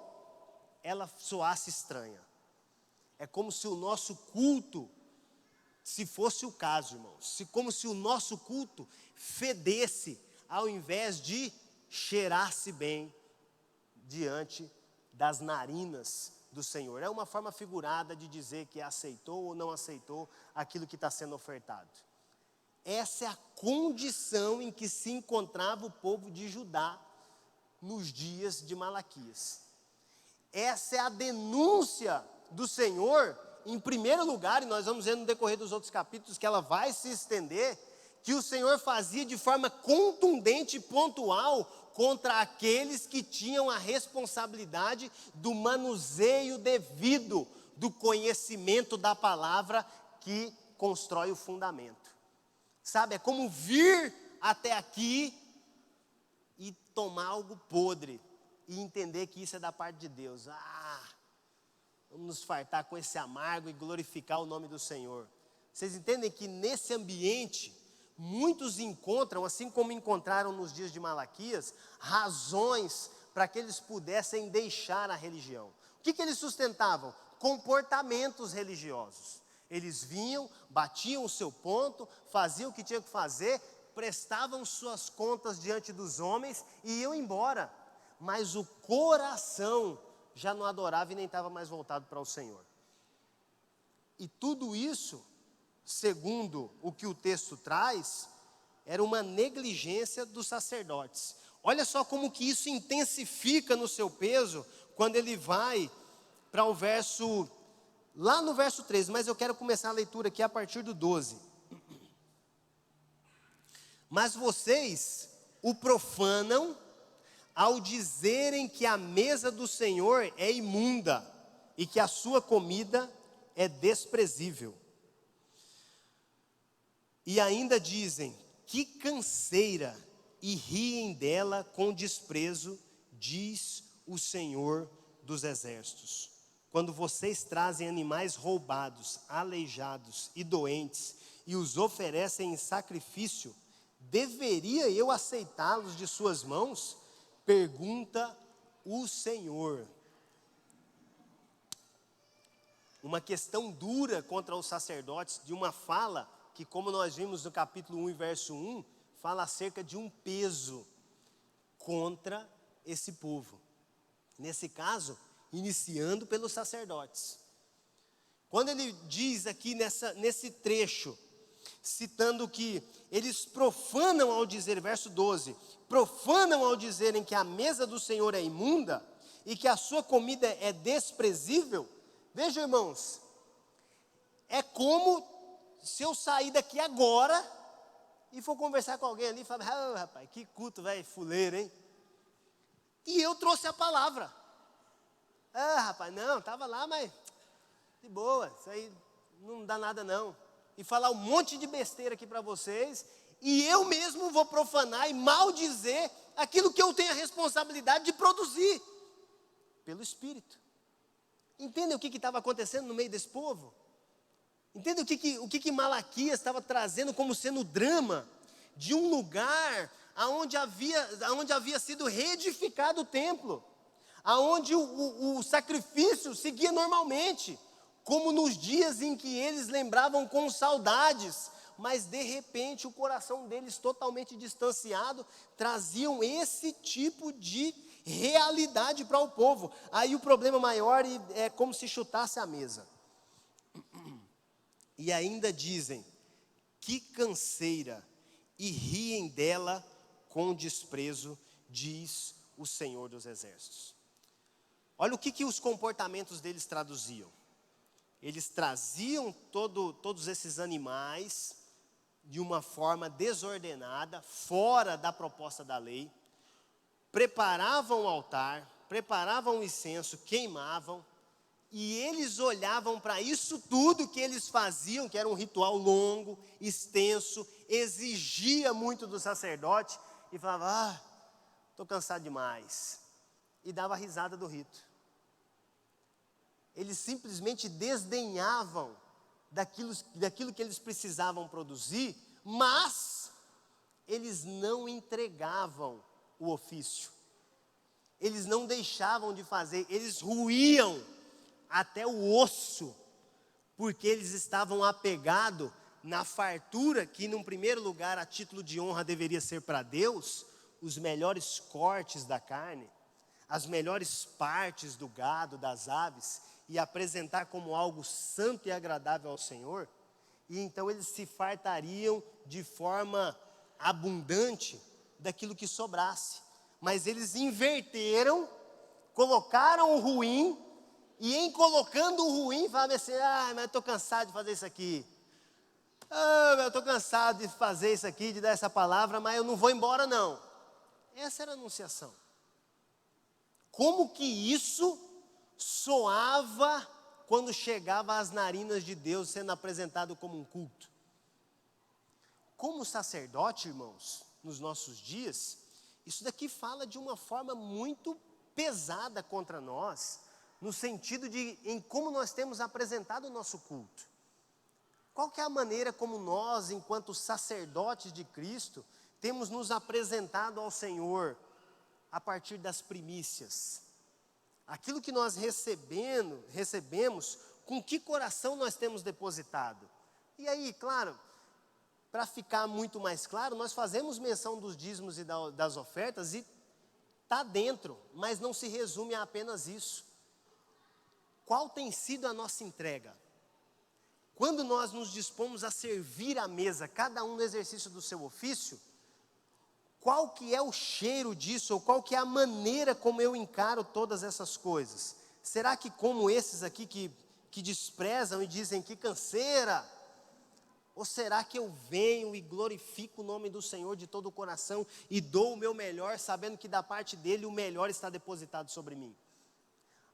ela soasse estranha. É como se o nosso culto, se fosse o caso, irmãos, como se o nosso culto fedesse ao invés de cheirar-se bem diante das narinas do Senhor. É uma forma figurada de dizer que aceitou ou não aceitou aquilo que está sendo ofertado. Essa é a condição em que se encontrava o povo de Judá nos dias de Malaquias. Essa é a denúncia do Senhor, em primeiro lugar, e nós vamos ver no decorrer dos outros capítulos que ela vai se estender, que o Senhor fazia de forma contundente e pontual contra aqueles que tinham a responsabilidade do manuseio devido do conhecimento da palavra que constrói o fundamento. Sabe, é como vir até aqui e tomar algo podre e entender que isso é da parte de Deus. Vamos nos fartar com esse amargo e glorificar o nome do Senhor. Vocês entendem que nesse ambiente, muitos encontram, assim como encontraram nos dias de Malaquias, razões para que eles pudessem deixar a religião. O que eles sustentavam? Comportamentos religiosos. Eles vinham, batiam o seu ponto, faziam o que tinham que fazer, prestavam suas contas diante dos homens e iam embora. Mas o coração já não adorava e nem estava mais voltado para o Senhor. E tudo isso, segundo o que o texto traz, era uma negligência dos sacerdotes. Olha só como que isso intensifica no seu peso, quando ele vai para o verso, lá no verso 13, mas eu quero começar a leitura aqui a partir do 12. Mas vocês o profanam ao dizerem que a mesa do Senhor é imunda e que a sua comida é desprezível. E ainda dizem, que canseira, e riem dela com desprezo, diz o Senhor dos Exércitos. Quando vocês trazem animais roubados, aleijados e doentes, e os oferecem em sacrifício, deveria eu aceitá-los de suas mãos? Pergunta o Senhor. Uma questão dura contra os sacerdotes, de uma fala que, como nós vimos no capítulo 1 e verso 1, fala acerca de um peso contra esse povo. Nesse caso, iniciando pelos sacerdotes. Quando ele diz aqui nesse trecho, citando que eles profanam ao dizer, verso 12, profanam ao dizerem que a mesa do Senhor é imunda e que a sua comida é desprezível. Vejam, irmãos, é como se eu sair daqui agora e for conversar com alguém ali e falar, rapaz, que culto, velho, fuleiro, hein? E eu trouxe a palavra. Rapaz, não, estava lá, mas de boa, isso aí não dá nada não. E falar um monte de besteira aqui para vocês, e eu mesmo vou profanar e maldizer aquilo que eu tenho a responsabilidade de produzir, pelo Espírito. Entendem o que estava acontecendo no meio desse povo? Entendem o que Malaquias estava trazendo como sendo o drama de um lugar aonde havia sido reedificado o templo, aonde o sacrifício seguia normalmente, como nos dias em que eles lembravam com saudades, mas de repente o coração deles totalmente distanciado, traziam esse tipo de realidade para o povo. Aí o problema maior é como se chutasse a mesa. E ainda dizem, que canseira, e riem dela com desprezo, diz o Senhor dos Exércitos. Olha o que os comportamentos deles traduziam. Eles traziam todos esses animais de uma forma desordenada, fora da proposta da lei, preparavam o altar, preparavam o incenso, queimavam, e eles olhavam para isso tudo que eles faziam, que era um ritual longo, extenso, exigia muito do sacerdote, e falavam, estou cansado demais, e dava risada do rito. Eles simplesmente desdenhavam daquilo que eles precisavam produzir, mas eles não entregavam o ofício, eles não deixavam de fazer, eles ruíam até o osso, porque eles estavam apegados na fartura, que num primeiro lugar a título de honra deveria ser para Deus, os melhores cortes da carne, as melhores partes do gado, das aves, e apresentar como algo santo e agradável ao Senhor, e então eles se fartariam de forma abundante daquilo que sobrasse. Mas eles inverteram, colocaram o ruim, e em colocando o ruim, falavam assim: mas eu estou cansado de fazer isso aqui. Eu estou cansado de fazer isso aqui, de dar essa palavra, mas eu não vou embora não. Essa era a anunciação. Como que isso soava quando chegava às narinas de Deus, sendo apresentado como um culto? Como sacerdote, irmãos, nos nossos dias, isso daqui fala de uma forma muito pesada contra nós, no sentido de em como nós temos apresentado o nosso culto. Qual que é a maneira como nós, enquanto sacerdotes de Cristo, temos nos apresentado ao Senhor a partir das primícias? Aquilo que nós recebemos, com que coração nós temos depositado? E aí, claro, para ficar muito mais claro, nós fazemos menção dos dízimos e das ofertas e está dentro, mas não se resume a apenas isso. Qual tem sido a nossa entrega? Quando nós nos dispomos a servir à mesa, cada um no exercício do seu ofício, qual que é o cheiro disso, ou qual que é a maneira como eu encaro todas essas coisas? Será que como esses aqui que desprezam e dizem que canseira? Ou será que eu venho e glorifico o nome do Senhor de todo o coração e dou o meu melhor, sabendo que da parte dele o melhor está depositado sobre mim?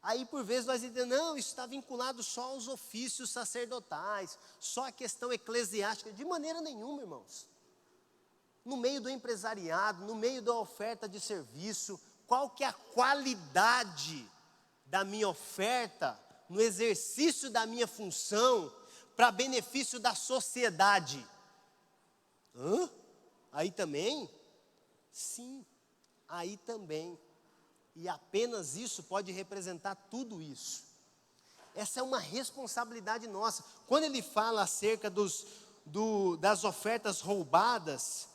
Aí por vezes nós dizemos: não, isso está vinculado só aos ofícios sacerdotais, só à questão eclesiástica. De maneira nenhuma, irmãos. No meio do empresariado, no meio da oferta de serviço, qual que é a qualidade da minha oferta, no exercício da minha função, para benefício da sociedade? Aí também? Sim, aí também. E apenas isso pode representar tudo isso. Essa é uma responsabilidade nossa. Quando ele fala acerca das ofertas roubadas,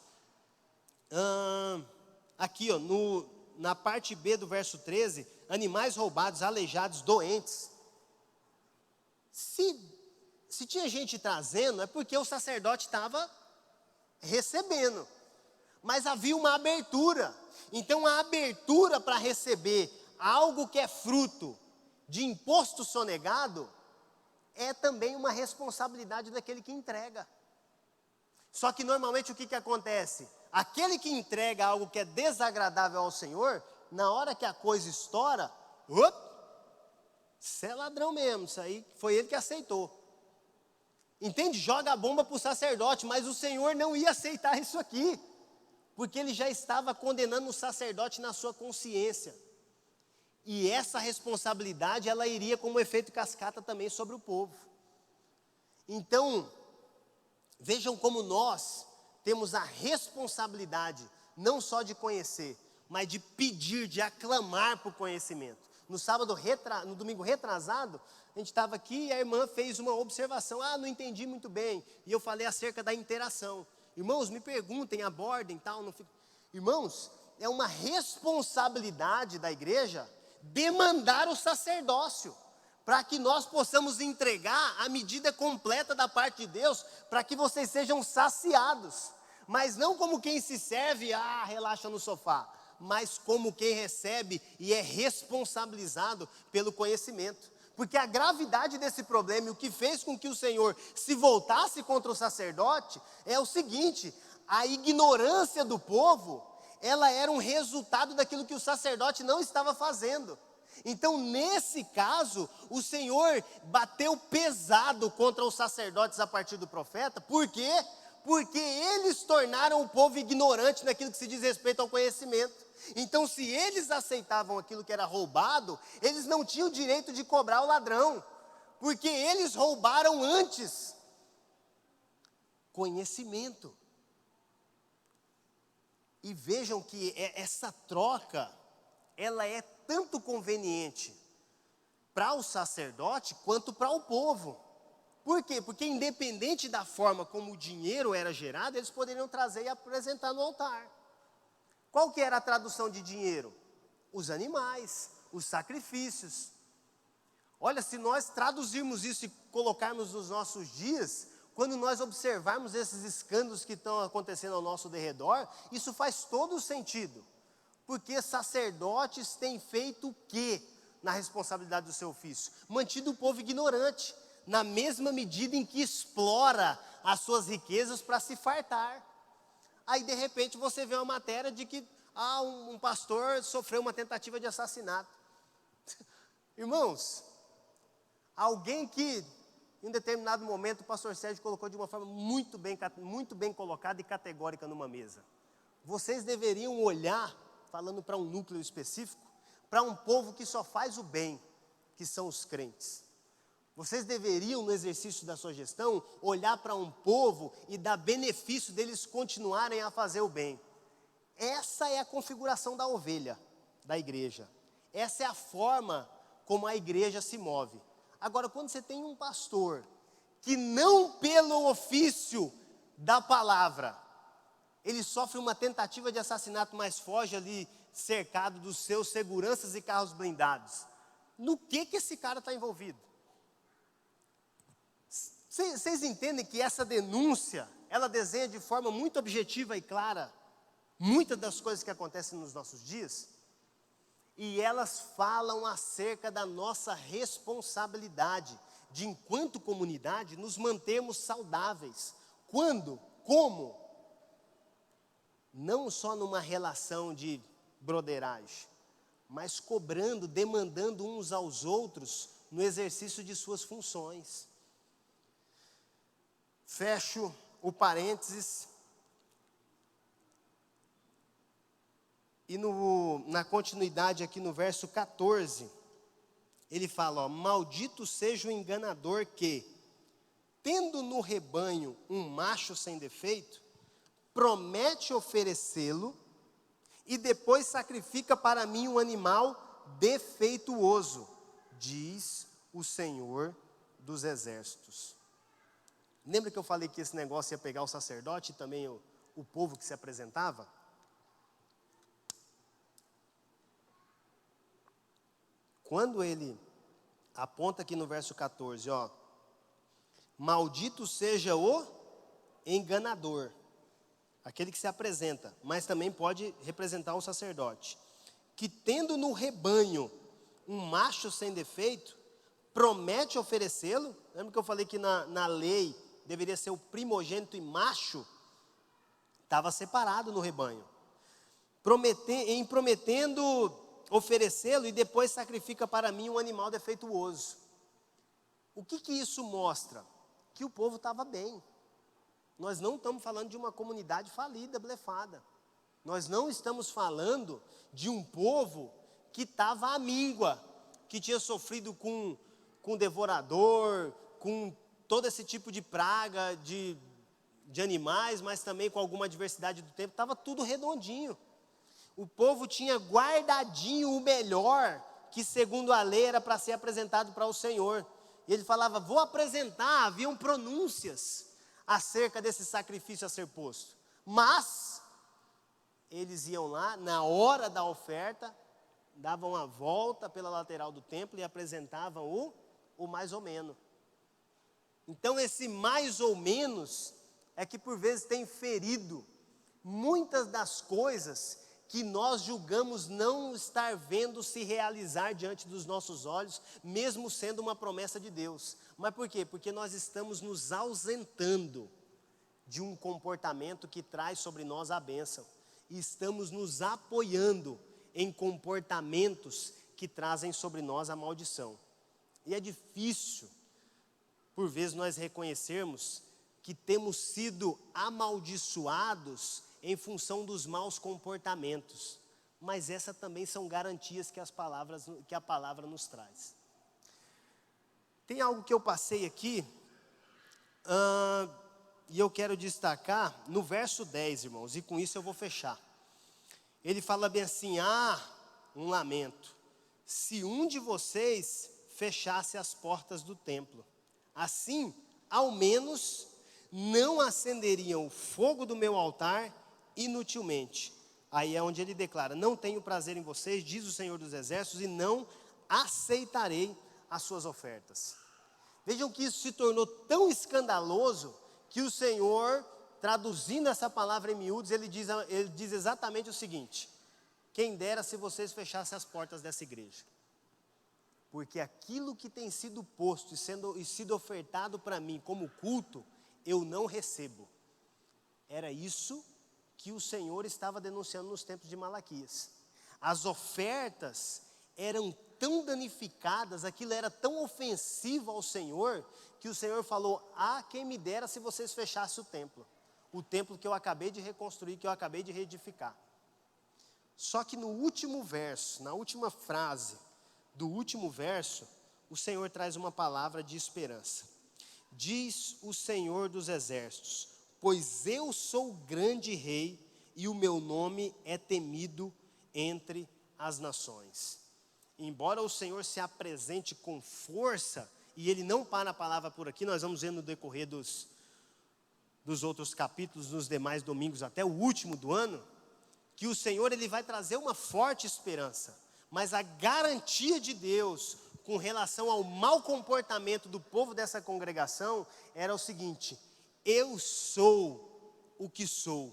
aqui na parte B do verso 13, animais roubados, aleijados, doentes. Se tinha gente trazendo, é porque o sacerdote estava recebendo. Mas havia uma abertura. Então a abertura para receber algo que é fruto de imposto sonegado é também uma responsabilidade daquele que entrega. Só que normalmente o que acontece? Aquele que entrega algo que é desagradável ao Senhor, na hora que a coisa estoura, você é ladrão mesmo, isso aí foi ele que aceitou. Entende? Joga a bomba para o sacerdote, mas o Senhor não ia aceitar isso aqui, porque ele já estava condenando o sacerdote na sua consciência. E essa responsabilidade, ela iria como efeito cascata também sobre o povo. Então, vejam como nós temos a responsabilidade, não só de conhecer, mas de pedir, de aclamar por conhecimento. No domingo retrasado, a gente estava aqui e a irmã fez uma observação. Não entendi muito bem. E eu falei acerca da interação. Irmãos, me perguntem, abordem, tal. Não fico... Irmãos, é uma responsabilidade da igreja demandar o sacerdócio, para que nós possamos entregar a medida completa da parte de Deus, para que vocês sejam saciados, mas não como quem se serve, relaxa no sofá, mas como quem recebe e é responsabilizado pelo conhecimento. Porque a gravidade desse problema e o que fez com que o Senhor se voltasse contra o sacerdote é o seguinte: a ignorância do povo, ela era um resultado daquilo que o sacerdote não estava fazendo. Então, nesse caso, o Senhor bateu pesado contra os sacerdotes a partir do profeta. Por quê? Porque eles tornaram o povo ignorante naquilo que se diz respeito ao conhecimento. Então, se eles aceitavam aquilo que era roubado, eles não tinham o direito de cobrar o ladrão, porque eles roubaram antes conhecimento. E vejam que essa troca, ela é tanto conveniente para o sacerdote quanto para o povo. Por quê? Porque independente da forma como o dinheiro era gerado, eles poderiam trazer e apresentar no altar. Qual que era a tradução de dinheiro? Os animais, os sacrifícios. Olha, se nós traduzirmos isso e colocarmos nos nossos dias, quando nós observarmos esses escândalos que estão acontecendo ao nosso derredor, isso faz todo o sentido. Porque sacerdotes têm feito o quê na responsabilidade do seu ofício? Mantido o povo ignorante, na mesma medida em que explora as suas riquezas para se fartar. Aí, de repente, você vê uma matéria de que um pastor sofreu uma tentativa de assassinato. Irmãos, alguém que, em um determinado momento, o pastor Sérgio colocou de uma forma muito bem colocada e categórica numa mesa. Vocês deveriam olhar, falando para um núcleo específico, para um povo que só faz o bem, que são os crentes. Vocês deveriam, no exercício da sua gestão, olhar para um povo e dar benefício deles continuarem a fazer o bem. Essa é a configuração da ovelha, da igreja. Essa é a forma como a igreja se move. Agora, quando você tem um pastor que não pelo ofício da palavra, ele sofre uma tentativa de assassinato, mas foge ali cercado dos seus seguranças e carros blindados, no que esse cara está envolvido? Vocês entendem que essa denúncia, ela desenha de forma muito objetiva e clara muitas das coisas que acontecem nos nossos dias? E elas falam acerca da nossa responsabilidade de, enquanto comunidade, nos mantermos saudáveis. Quando? Como? Não só numa relação de broderagem, mas cobrando, demandando uns aos outros no exercício de suas funções. Fecho o parênteses. E na continuidade aqui no verso 14, ele fala, maldito seja o enganador que, tendo no rebanho um macho sem defeito, promete oferecê-lo e depois sacrifica para mim um animal defeituoso, diz o Senhor dos Exércitos. Lembra que eu falei que esse negócio ia pegar o sacerdote e também o povo que se apresentava? Quando ele aponta aqui no verso 14, maldito seja o enganador, aquele que se apresenta, mas também pode representar um sacerdote, que tendo no rebanho um macho sem defeito, promete oferecê-lo. Lembra que eu falei que na lei deveria ser o primogênito e macho? Estava separado no rebanho. Prometendo oferecê-lo e depois sacrifica para mim um animal defeituoso. O que isso mostra? Que o povo estava bem. Nós não estamos falando de uma comunidade falida, blefada. Nós não estamos falando de um povo que estava à míngua, que tinha sofrido com devorador, com todo esse tipo de praga de animais, mas também com alguma adversidade do tempo. Estava tudo redondinho. O povo tinha guardadinho o melhor, que segundo a lei era para ser apresentado para o Senhor. E ele falava, vou apresentar, haviam pronúncias acerca desse sacrifício a ser posto. Mas, eles iam lá, na hora da oferta, davam a volta pela lateral do templo e apresentavam o mais ou menos. Então, esse mais ou menos é que por vezes tem ferido muitas das coisas que nós julgamos não estar vendo se realizar diante dos nossos olhos, mesmo sendo uma promessa de Deus. Mas por quê? Porque nós estamos nos ausentando de um comportamento que traz sobre nós a bênção. E estamos nos apoiando em comportamentos que trazem sobre nós a maldição. E é difícil, por vezes, nós reconhecermos que temos sido amaldiçoados em função dos maus comportamentos, mas essas também são garantias que a palavra nos traz. Tem algo que eu passei aqui, e eu quero destacar no verso 10, irmãos, e com isso eu vou fechar. Ele fala bem assim, um lamento, se um de vocês fechasse as portas do templo, assim ao menos não acenderiam o fogo do meu altar inutilmente. Aí é onde ele declara: não tenho prazer em vocês, diz o Senhor dos Exércitos, e não aceitarei as suas ofertas. Vejam que isso se tornou tão escandaloso que o Senhor, traduzindo essa palavra em miúdos, ele diz exatamente o seguinte: quem dera se vocês fechassem as portas dessa igreja, porque aquilo que tem sido posto e sido ofertado para mim como culto, eu não recebo. Era isso que o Senhor estava denunciando nos tempos de Malaquias. As ofertas eram tão danificadas, aquilo era tão ofensivo ao Senhor, que o Senhor falou: ah, quem me dera se vocês fechassem o templo que eu acabei de reconstruir, que eu acabei de reedificar. Só que no último verso, na última frase do último verso, o Senhor traz uma palavra de esperança. Diz o Senhor dos Exércitos: pois eu sou o grande rei e o meu nome é temido entre as nações. Embora o Senhor se apresente com força, e ele não para a palavra por aqui, nós vamos ver no decorrer dos outros capítulos, nos demais domingos, até o último do ano, que o Senhor ele vai trazer uma forte esperança, mas a garantia de Deus com relação ao mau comportamento do povo dessa congregação era o seguinte: eu sou o que sou,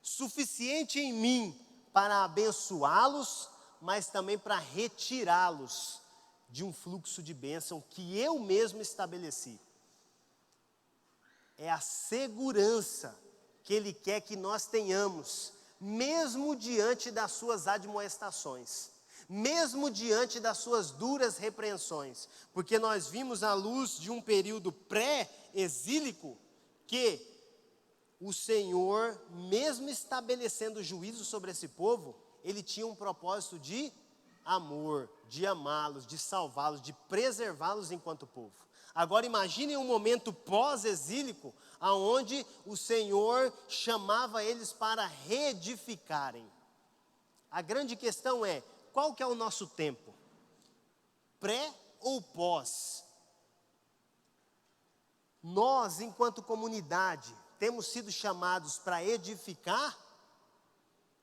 suficiente em mim para abençoá-los, mas também para retirá-los de um fluxo de bênção que eu mesmo estabeleci. É a segurança que Ele quer que nós tenhamos, mesmo diante das suas admoestações, mesmo diante das suas duras repreensões, porque nós vimos à luz de um período pré-exílico, que o Senhor, mesmo estabelecendo juízo sobre esse povo, Ele tinha um propósito de amor, de amá-los, de salvá-los, de preservá-los enquanto povo. Agora imaginem um momento pós-exílico, aonde o Senhor chamava eles para reedificarem. A grande questão é: qual que é o nosso tempo? Pré ou pós? Nós, enquanto comunidade, temos sido chamados para edificar?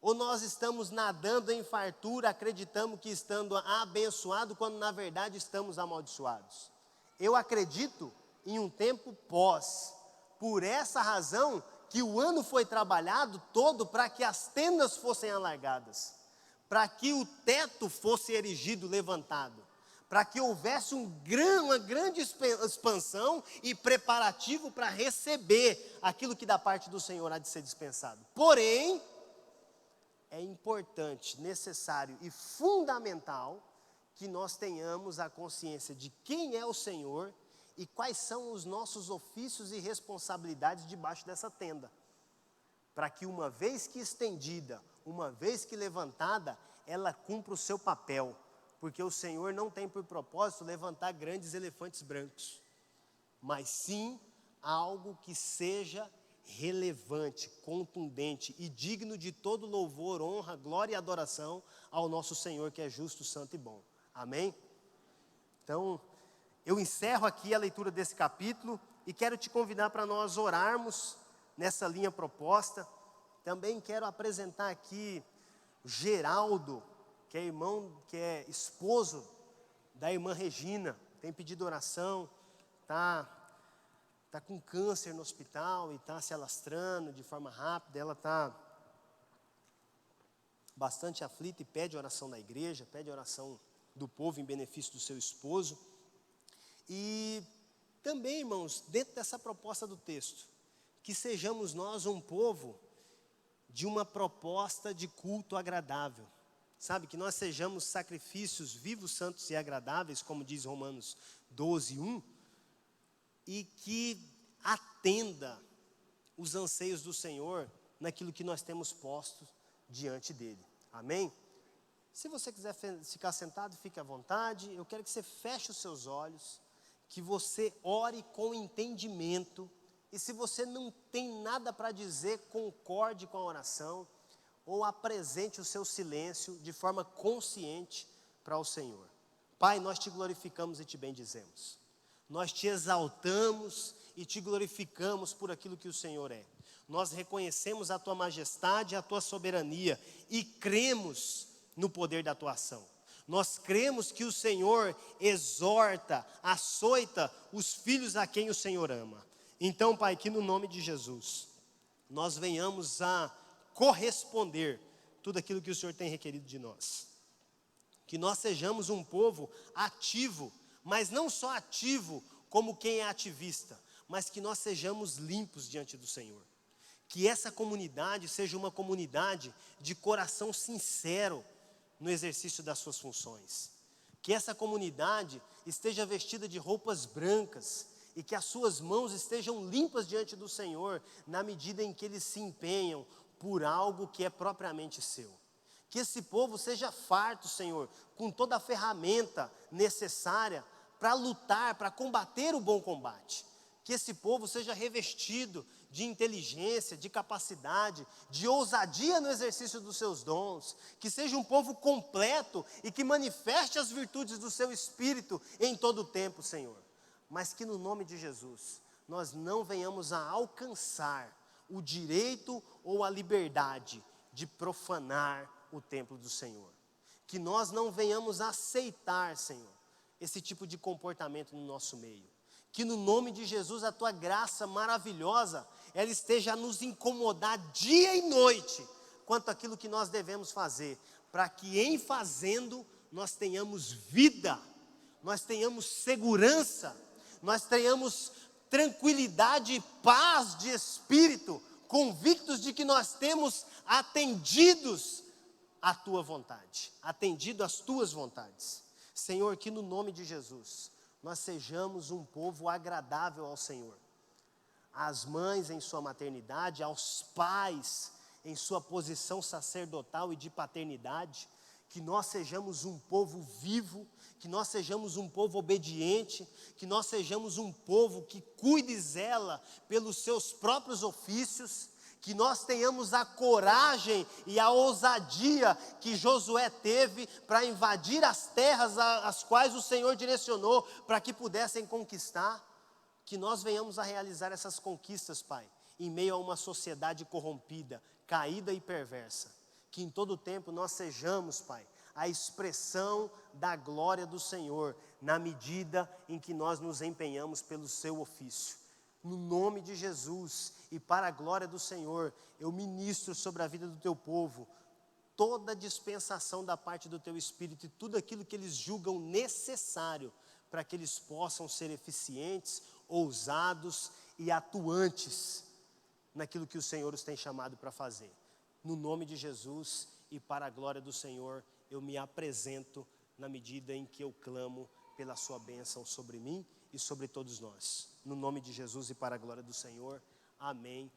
Ou nós estamos nadando em fartura, acreditamos que estando abençoados, quando na verdade estamos amaldiçoados? Eu acredito em um tempo pós. Por essa razão que o ano foi trabalhado todo para que as tendas fossem alargadas, para que o teto fosse erigido, levantado, para que houvesse uma grande expansão e preparativo para receber aquilo que da parte do Senhor há de ser dispensado. Porém, é importante, necessário e fundamental que nós tenhamos a consciência de quem é o Senhor e quais são os nossos ofícios e responsabilidades debaixo dessa tenda, para que uma vez que estendida, uma vez que levantada, ela cumpra o seu papel, porque o Senhor não tem por propósito levantar grandes elefantes brancos, mas sim algo que seja relevante, contundente e digno de todo louvor, honra, glória e adoração ao nosso Senhor, que é justo, santo e bom. Amém? Então, eu encerro aqui a leitura desse capítulo e quero te convidar para nós orarmos nessa linha proposta. Também quero apresentar aqui Geraldo, que é irmão, que é esposo da irmã Regina, tem pedido oração, tá com câncer no hospital e está se alastrando de forma rápida. Ela está bastante aflita e pede oração da igreja, pede oração do povo em benefício do seu esposo. E também, irmãos, dentro dessa proposta do texto, que sejamos nós um povo de uma proposta de culto agradável. Sabe, que nós sejamos sacrifícios vivos, santos e agradáveis, como diz Romanos 12:1, e que atenda os anseios do Senhor naquilo que nós temos posto diante dele. Amém? Se você quiser ficar sentado, fique à vontade. Eu quero que você feche os seus olhos, que você ore com entendimento, e se você não tem nada para dizer, concorde com a oração, ou apresente o seu silêncio de forma consciente para o Senhor. Pai, nós te glorificamos e te bendizemos. Nós te exaltamos e te glorificamos por aquilo que o Senhor é. Nós reconhecemos a tua majestade, a tua soberania e cremos no poder da tua ação. Nós cremos que o Senhor exorta, açoita os filhos a quem o Senhor ama. Então, Pai, que no nome de Jesus, nós venhamos a corresponder tudo aquilo que o Senhor tem requerido de nós. Que nós sejamos um povo ativo, mas não só ativo como quem é ativista, mas que nós sejamos limpos diante do Senhor. Que essa comunidade seja uma comunidade de coração sincero no exercício das suas funções. Que essa comunidade esteja vestida de roupas brancas e que as suas mãos estejam limpas diante do Senhor na medida em que eles se empenham por algo que é propriamente seu. Que esse povo seja farto, Senhor, com toda a ferramenta necessária para lutar, para combater o bom combate. Que esse povo seja revestido de inteligência, de capacidade, de ousadia no exercício dos seus dons. Que seja um povo completo e que manifeste as virtudes do seu Espírito em todo o tempo, Senhor. Mas que no nome de Jesus, nós não venhamos a alcançar o direito ou a liberdade de profanar o templo do Senhor. Que nós não venhamos a aceitar, Senhor, esse tipo de comportamento no nosso meio. Que no nome de Jesus a tua graça maravilhosa, ela esteja a nos incomodar dia e noite quanto àquilo que nós devemos fazer, para que em fazendo nós tenhamos vida, nós tenhamos segurança, nós tenhamos tranquilidade e paz de espírito, convictos de que nós temos atendidos a tua vontade, atendido às tuas vontades. Senhor, que no nome de Jesus nós sejamos um povo agradável ao Senhor. Às mães em sua maternidade, aos pais em sua posição sacerdotal e de paternidade, que nós sejamos um povo vivo, que nós sejamos um povo obediente, que nós sejamos um povo que cuide e zela pelos seus próprios ofícios, que nós tenhamos a coragem e a ousadia que Josué teve para invadir as terras as quais o Senhor direcionou para que pudessem conquistar. Que nós venhamos a realizar essas conquistas, Pai, em meio a uma sociedade corrompida, caída e perversa. Que em todo tempo nós sejamos, Pai, a expressão da glória do Senhor, na medida em que nós nos empenhamos pelo seu ofício. No nome de Jesus e para a glória do Senhor, eu ministro sobre a vida do teu povo toda a dispensação da parte do teu Espírito e tudo aquilo que eles julgam necessário para que eles possam ser eficientes, ousados e atuantes naquilo que o Senhor os tem chamado para fazer. No nome de Jesus e para a glória do Senhor, eu me apresento na medida em que eu clamo pela sua bênção sobre mim e sobre todos nós. No nome de Jesus e para a glória do Senhor, amém